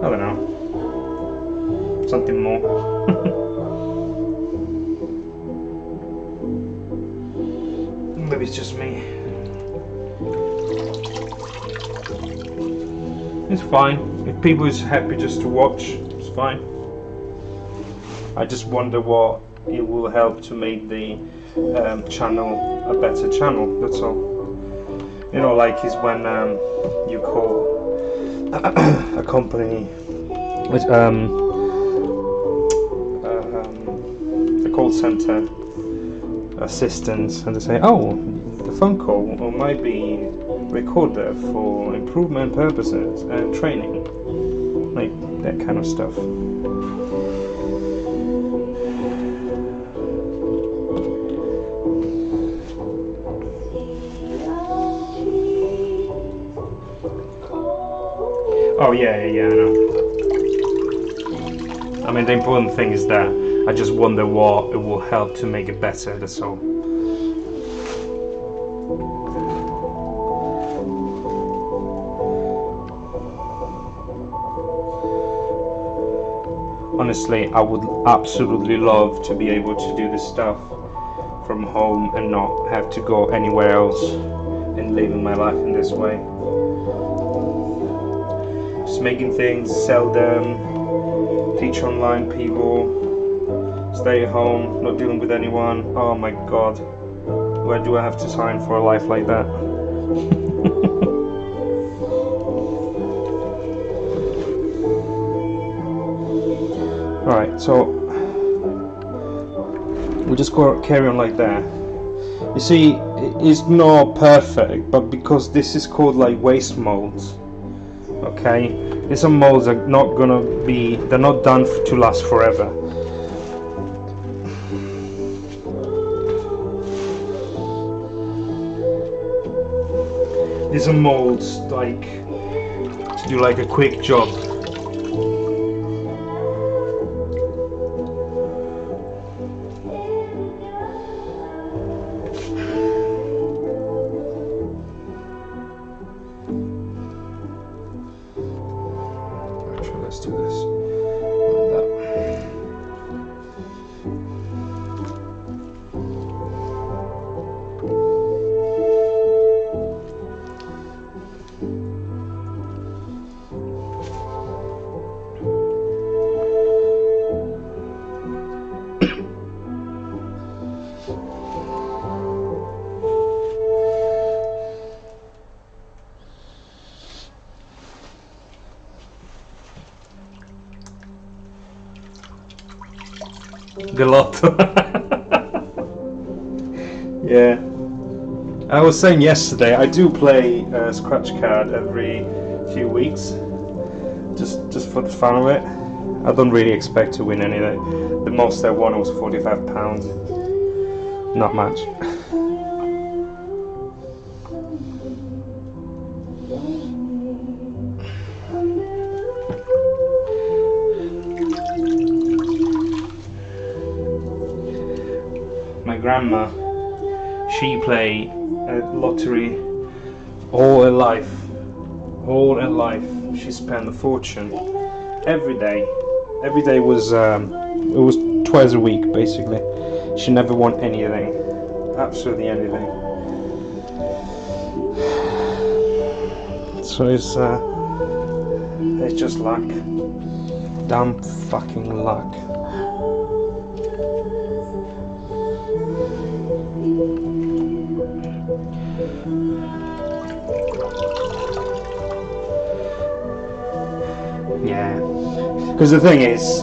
S1: I don't know, something more. Maybe it's just me. It's fine. If people is happy just to watch, it's fine. I just wonder what it will help to make the channel a better channel, that's all. You know, like is when you call a company with a call center assistants, and they say, oh, the phone call might be recorded for improvement purposes and training, like that kind of stuff. Oh yeah, I know. I mean, the important thing is that I just wonder what it will help to make it better, that's all. Honestly, I would absolutely love to be able to do this stuff from home and not have to go anywhere else and living my life in this way. Just making things, sell them, teach online people, stay home, not dealing with anyone. Oh my god, where do I have to sign for a life like that? Alright, so we just carry on like that. You see, it's not perfect, but because this is called like waste molds, okay, these molds are not gonna be, they're not done to last forever. These are molds like to do like a quick job. Let's do this like that. Galotto. Yeah. I was saying yesterday, I do play scratch card every few weeks, just for the fun of it. I don't really expect to win anything. The most I won was £45. Not much. My grandma, she played lottery all her life. All her life, she spent a fortune. Every day was it was twice a week basically. She never won anything, absolutely anything. So it's just luck, damn fucking luck. Yeah, because the thing is,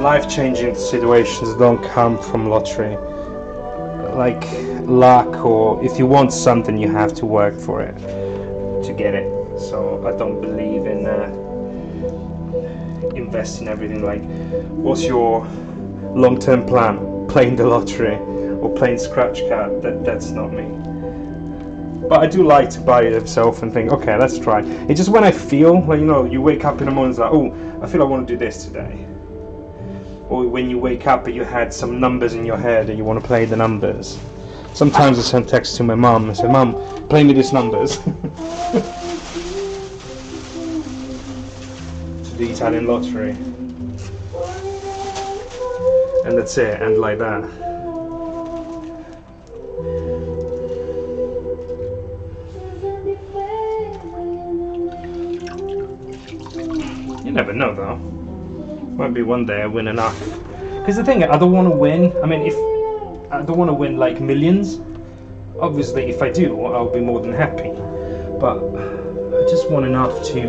S1: life-changing situations don't come from lottery. Like luck, or if you want something, you have to work for it to get it. So I don't believe in investing everything. Like, what's your long-term plan? Playing the lottery or playing scratch card? That's not me. But I do like to buy it myself and think, okay, let's try. It's just when I feel, like, you know, you wake up in the morning and it's like, oh, I feel I want to do this today. Or when you wake up and you had some numbers in your head and you want to play the numbers. Sometimes I send text to my mum and say, Mum, play me these numbers. To the Italian lottery. And that's it, and like that. You never know though. Might be one day I win enough. Because the thing, I don't want to win. I mean, if I don't want to win like millions. Obviously, if I do, I'll be more than happy. But I just want enough to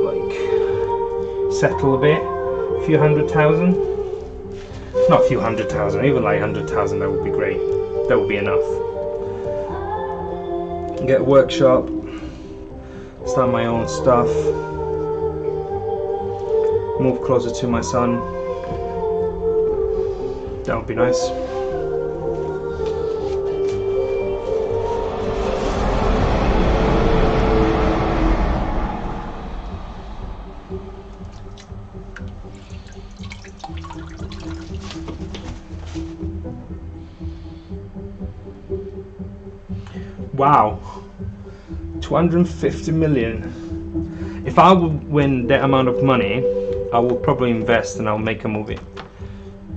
S1: like settle a bit. A few 100,000. Not a few 100,000. Even like 100,000. That would be great. That would be enough. Get a workshop. Start my own stuff. Move closer to my son. That would be nice. Wow, 250 million. If I would win that amount of money, I will probably invest and I'll make a movie.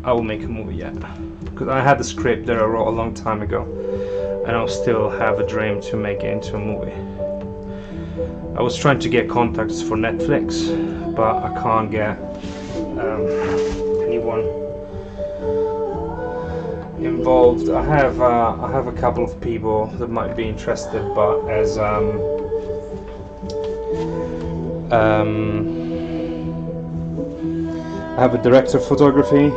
S1: I will make a movie, yeah. Because I had the script that I wrote a long time ago, and I'll still have a dream to make it into a movie. I was trying to get contacts for Netflix, but I can't get anyone involved. I have a couple of people that might be interested, but as I have a director of photography,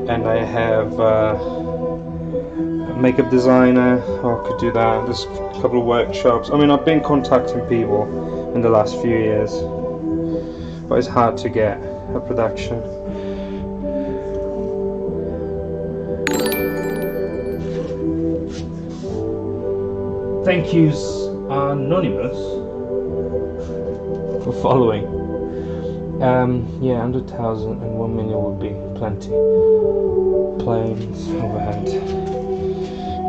S1: and I have a makeup designer. Oh, I could do that. There's a couple of workshops. I mean, I've been contacting people in the last few years, but it's hard to get a production. Thank yous, Anonymous, for following. Yeah, 100,000 and 1 million would be plenty. Planes overhead.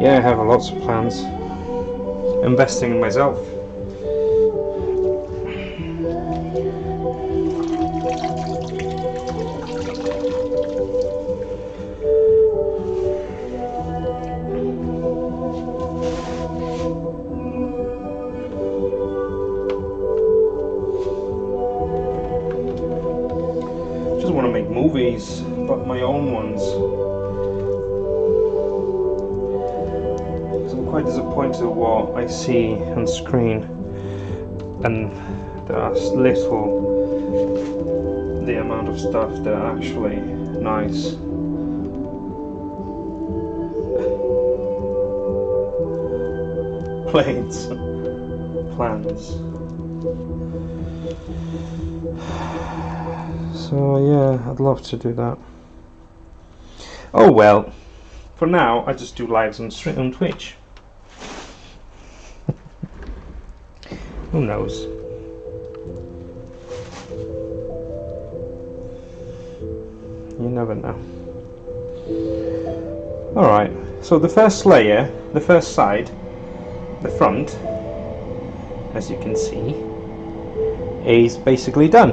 S1: Yeah, I have lots of plans. Investing in myself. Just want to make movies, but my own ones. Quite disappointed with what I see on screen, and there's little the amount of stuff that are actually nice. Planes, plans. So yeah, I'd love to do that. Oh well, for now I just do lives on Twitch. Who knows? You never know. Alright, so the first layer, the first side, the front, as you can see, is basically done.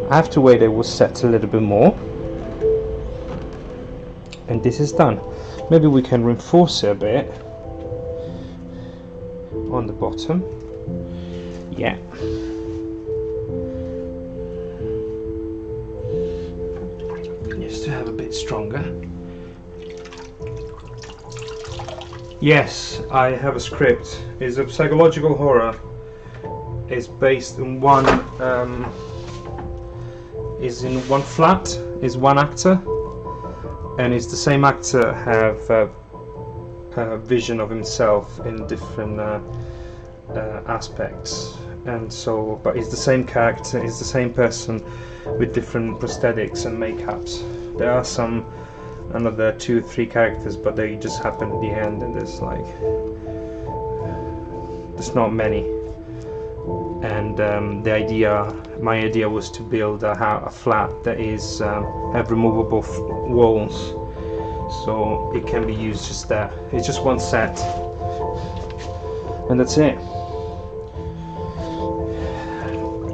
S1: I have to wait, it will set a little bit more. And this is done. Maybe we can reinforce it a bit on the bottom. Yeah. Just to have a bit stronger. Yes, I have a script. It's a psychological horror. It's based on one is in one flat, is one actor, and it's the same actor have a vision of himself in different aspects, and so, but it's the same character, it's the same person with different prosthetics and makeups. There are some another 2-3 characters, but they just happen at the end, and there's not many. And my idea was to build a flat that is have removable walls, so it can be used just there. It's just one set, and that's it.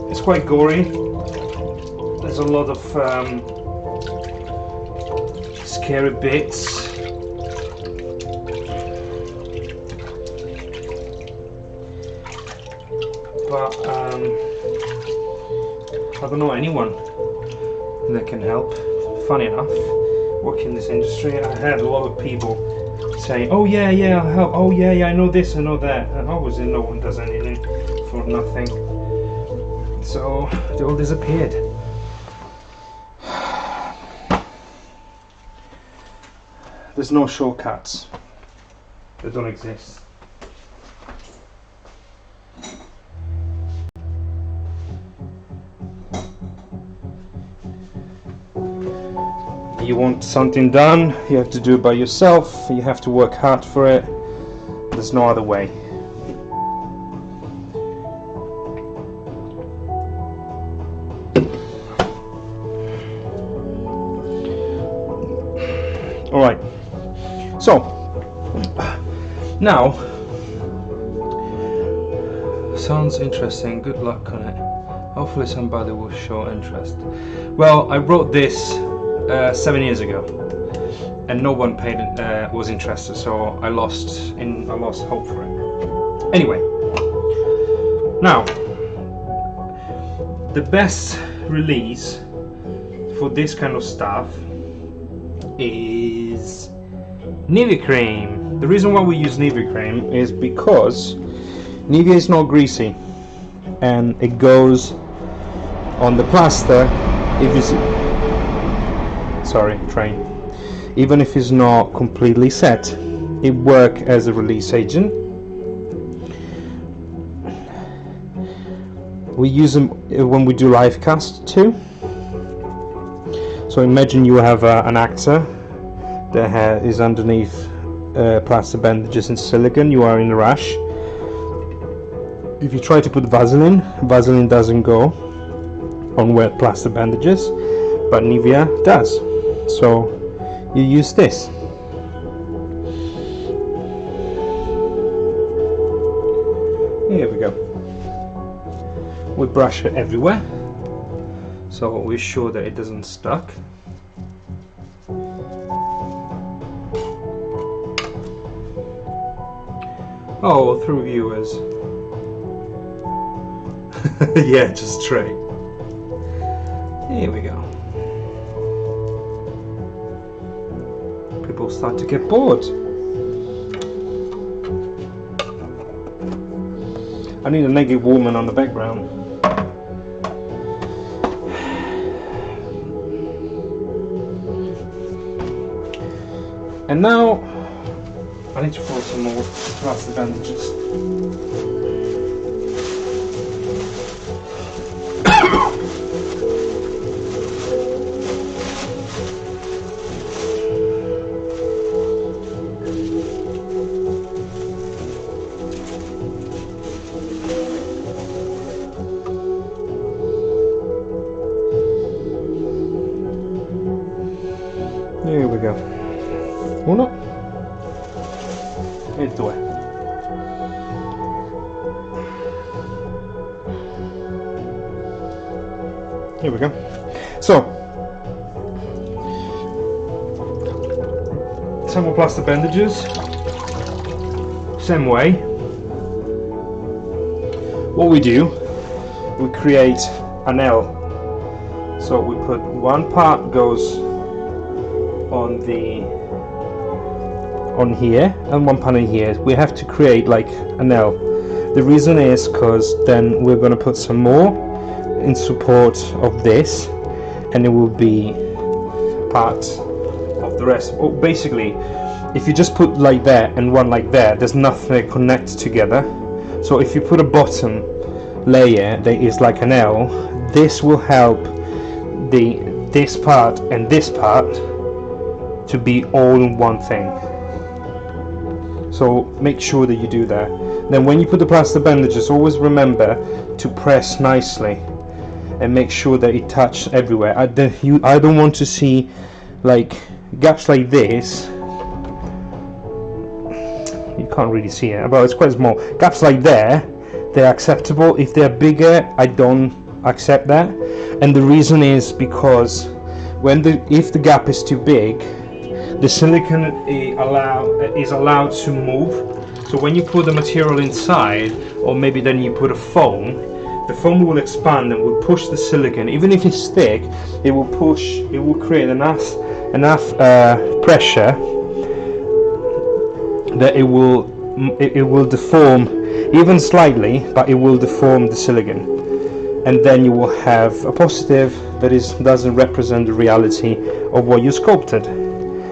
S1: It's quite gory. There's a lot of scary bits. But I don't know anyone that can help. Funny enough, working in this industry, I had a lot of people saying, "Oh yeah, I'll help. Oh yeah, I know this, I know that," and obviously no one does anything for nothing. So they all disappeared. There's no shortcuts. They don't exist. You want something done, you have to do it by yourself, you have to work hard for it. There's no other way. Alright, so now, sounds interesting, good luck on it. Hopefully somebody will show interest. Well, I wrote this 7 years ago, and no one was interested, so I lost hope for it. Anyway, now the best release for this kind of stuff is Nivea cream. The reason why we use Nivea cream is because Nivea is not greasy, and it goes on the plaster if it's even if it's not completely set. It works as a release agent. We use them when we do live cast too. So imagine you have an actor that is underneath plaster bandages and silicone. You are in a rush. If you try to put Vaseline doesn't go on wet plaster bandages, but Nivea does. So you use this. Here we go. We brush it everywhere, so we're sure that it doesn't stuck. Oh, through viewers. Yeah, just straight. Here we go. People start to get bored. I need a naked woman on the background. And now I need to pour some more plaster bandages. Here we go. Uno e due. Here we go. So, some more plaster bandages. Same way. What we do, we create an L. So we put one part goes on here and one part in here. We have to create like an L. The reason is because then we're going to put some more in support of this, and it will be part of the rest. Well, basically, if you just put like that and one like that, there's nothing connected together. So if you put a bottom layer that is like an L, this will help this part and this part to be all in one thing. So make sure that you do that. Then when you put the plaster bandages, always remember to press nicely and make sure that it touches everywhere. I don't want to see like gaps like this. You can't really see it, but it's quite small. Gaps like there, they're acceptable. If they're bigger, I don't accept that. And the reason is because if the gap is too big, the silicone is allowed to move. So when you put the material inside, or maybe then you put a foam, the foam will expand and will push the silicone. Even if it's thick, it will create enough pressure that it will deform, even slightly, but it will deform the silicone. And then you will have a positive that doesn't represent the reality of what you sculpted.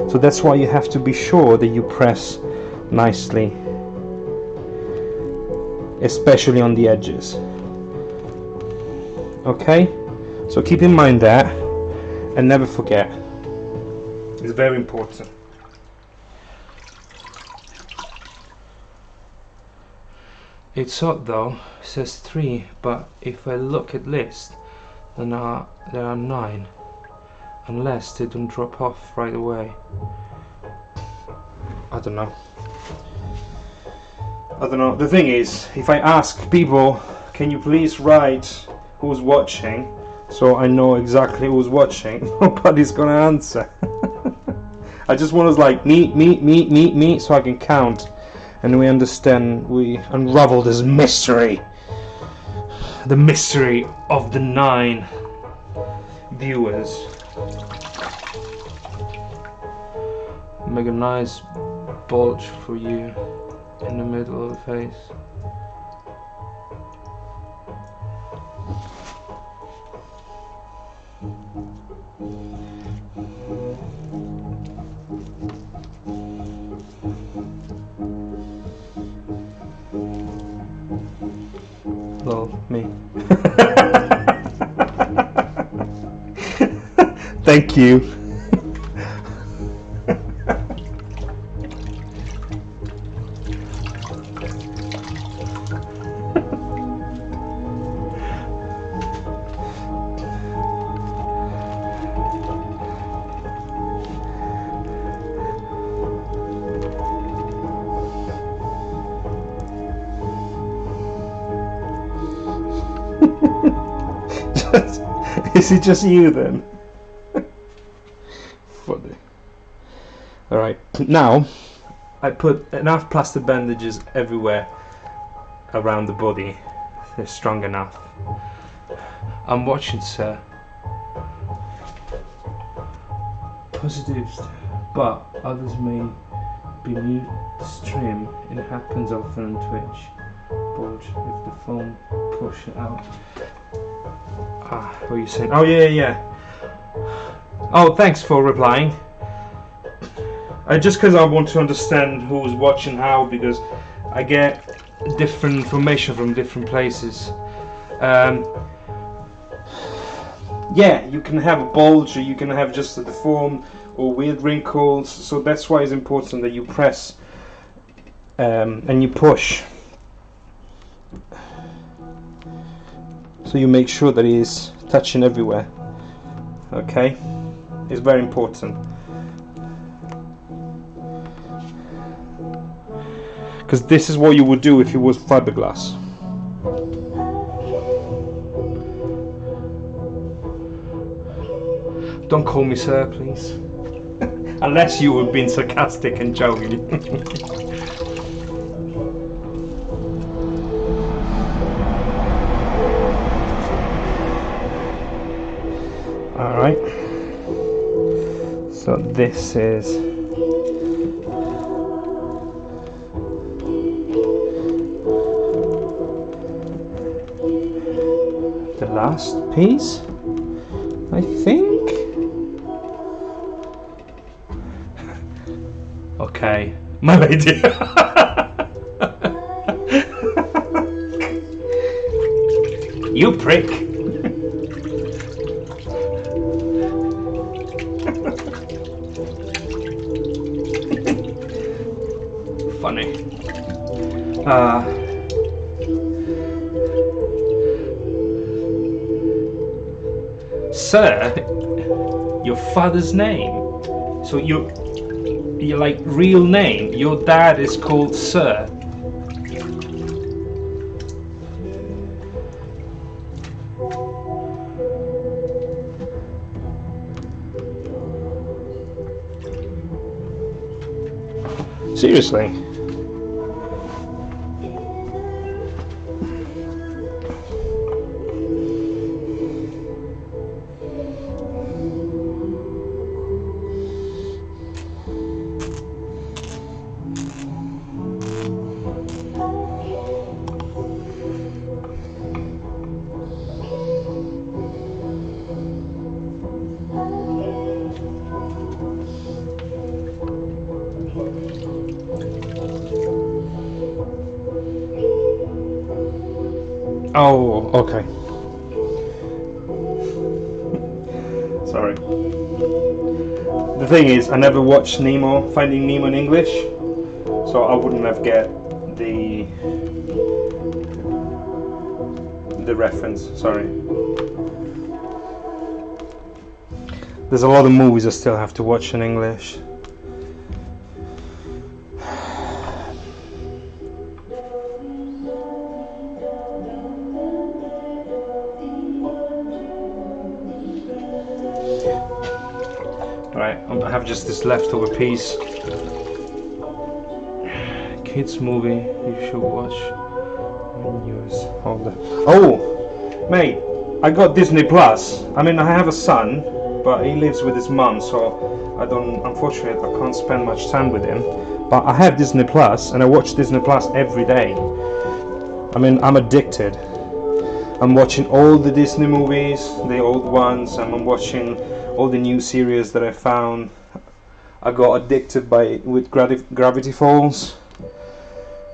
S1: So that's why you have to be sure that you press nicely, especially on the edges. Okay? So keep in mind that, and never forget. It's very important. It's hot though, it says 3, but if I look at list, then there are 9. Unless they don't drop off right away. I don't know. The thing is, if I ask people, can you please write who's watching, so I know exactly who's watching, nobody's gonna answer. I just want to like me, so I can count, and we understand, we unravel this mystery. The mystery of the 9 viewers. Make a nice bulge for you in the middle of the face. Well, me. Thank you. Is it just you then? Funny. Alright, now I put enough plaster bandages everywhere around the body. They're strong enough. I'm watching, sir. Positives, but others may be mute stream. It happens often on Twitch. Bulge if the foam push it out. What are you saying? Oh yeah. Oh, thanks for replying. Just because I want to understand who's watching how, because I get different information from different places. Yeah, you can have a bulge, or you can have just a deformed or weird wrinkles. So that's why it's important that you press and you push. So you make sure that it is touching everywhere. Okay, it's very important, because this is what you would do if it was fiberglass. Don't call me sir, please. Unless you were being sarcastic and joking. Alright, so this is the last piece, I think. Okay, my lady. You prick. Funny. Sir, your father's name. So your like real name. Your dad is called Sir. Seriously. Oh, okay. Sorry. The thing is, I never watched Finding Nemo in English, so I wouldn't have get the reference. Sorry. There's a lot of movies I still have to watch in English. Right, I have just this leftover piece. Kids movie you should watch. News. Oh, mate, I got Disney Plus. I mean, I have a son, but he lives with his mum, so unfortunately, I can't spend much time with him. But I have Disney Plus, and I watch Disney Plus every day. I mean, I'm addicted. I'm watching all the Disney movies, the old ones, and I'm watching all the new series that I found. I got addicted with Gravity Falls.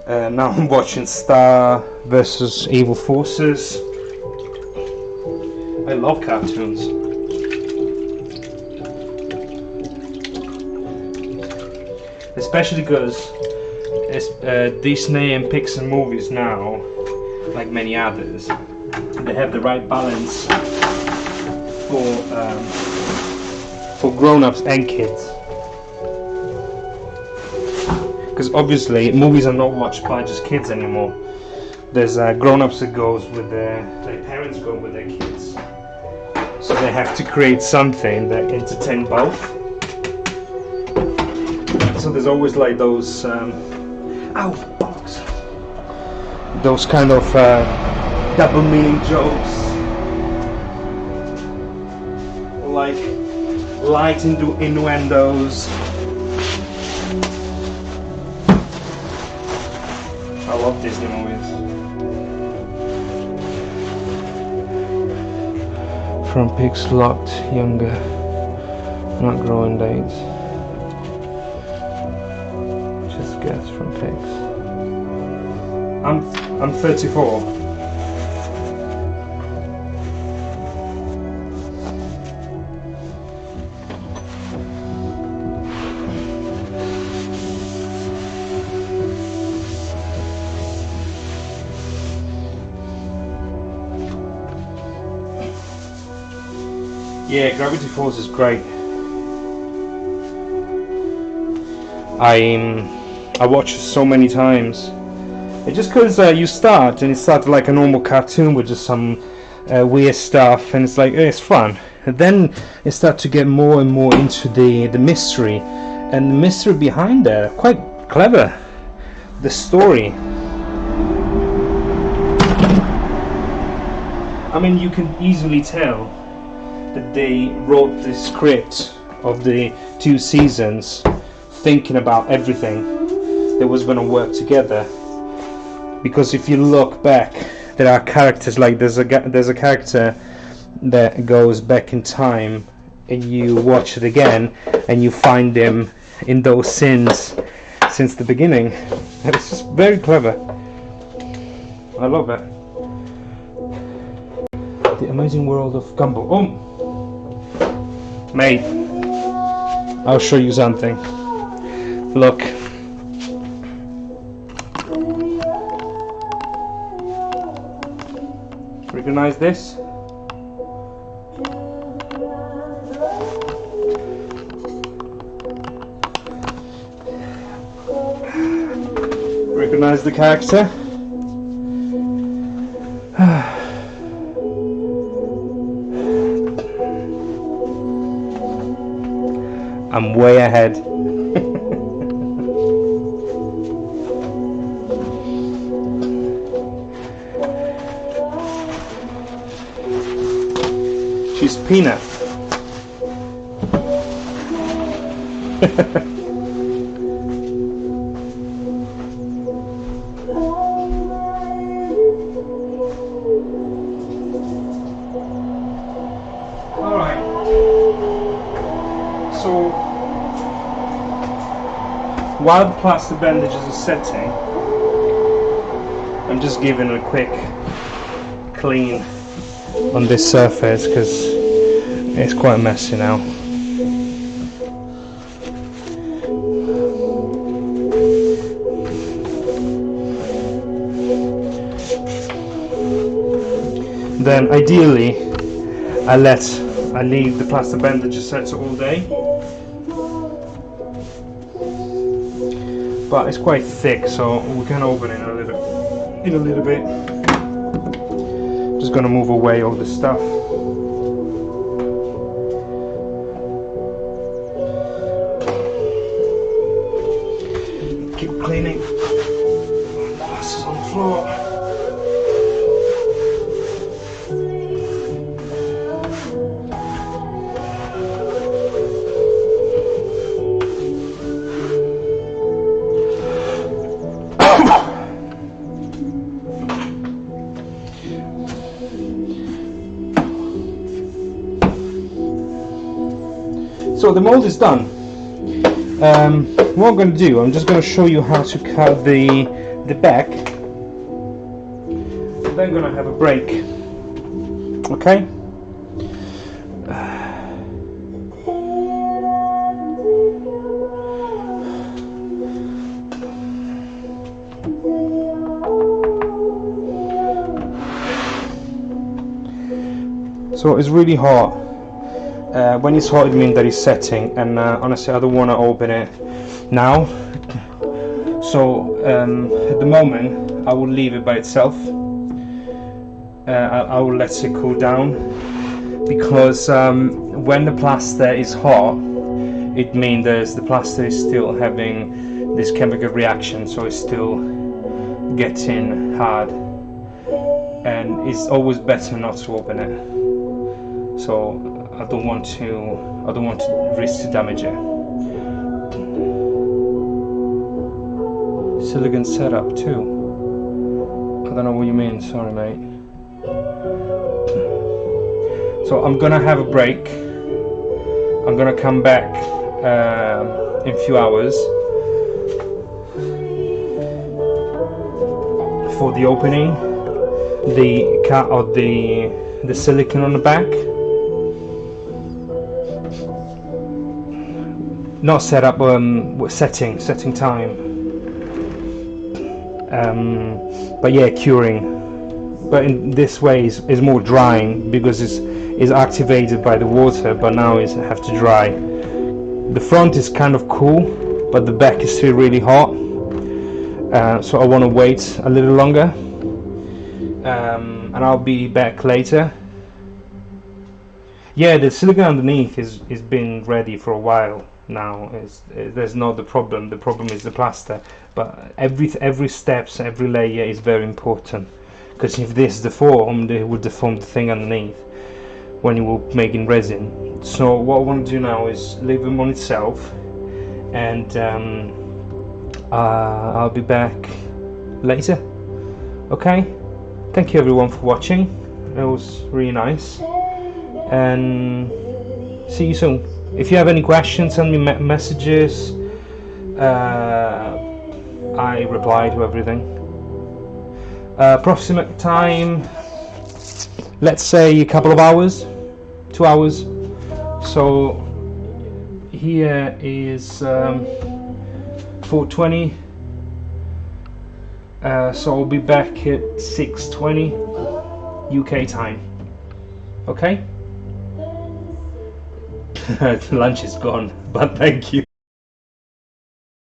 S1: Now I'm watching Star versus Evil Forces. I love cartoons. Especially because Disney and Pixar movies now, like many others, they have the right balance for grown-ups and kids. Because obviously movies are not watched by just kids anymore. There's grown-ups that goes with their parents go with their kids. So they have to create something that entertain both. So there's always like those those kind of double meaning jokes, like light innuendos. I love Disney movies. From pigs locked younger, not growing dates. Just guess from pigs. I'm 34. Yeah, Gravity Falls is great. I watched it so many times. It's just because you start and it started like a normal cartoon with just some weird stuff, and it's like it's fun. And then it starts to get more and more into the mystery, and the mystery behind it, quite clever. The story. I mean, you can easily tell that they wrote the script of the 2 seasons thinking about everything that was going to work together. Because if you look back, there are characters like there's a character that goes back in time, and you watch it again and you find him in those scenes since the beginning. And it's just very clever. I love it. The Amazing World of Gumball. Oh, mate, I'll show you something. Look. Recognize this? Recognize the character? I'm way ahead. She's Peanut. Alright. So while the plaster bandages are setting, I'm just giving a quick clean on this surface because it's quite messy now. Then ideally I leave the plaster bandages set all day, but it's quite thick, so we can open it in a little bit. Just gonna move away all the stuff. keep cleaning. Glasses on the floor. So the mold is done. What I'm going to do, I'm just going to show you how to cut the back. Then I'm going to have a break. Okay? So it's really hot. When it's hot, it means that it's setting, and honestly I don't want to open it now, so at the moment I will leave it by itself. I will let it cool down, because when the plaster is hot, it means the plaster is still having this chemical reaction, so it's still getting hard, and it's always better not to open it. So I don't want to risk to damage it. Silicone setup too. I don't know what you mean, sorry mate. So I'm gonna have a break. I'm gonna come back in a few hours for the opening, the cut of the silicone on the back. Not set up, setting time. But yeah, curing. But in this way is more drying, because it's activated by the water, but now it have to dry. The front is kind of cool, but the back is still really hot. So I want to wait a little longer, and I'll be back later. Yeah, the silicone underneath is been ready for a while now. There's not the problem. The problem is the plaster. But every steps, every layer is very important, because if this deformed, it would deform the thing underneath when you were making resin. So what I want to do now is leave them on itself, and I'll be back later. Okay, thank you everyone for watching. It was really nice, and see you soon. If you have any questions, send me messages. I reply to everything. Approximate time, let's say a couple of hours, 2 hours. So here is 4:20. So I'll be back at 6:20 UK time. Okay. Lunch is gone, but thank you.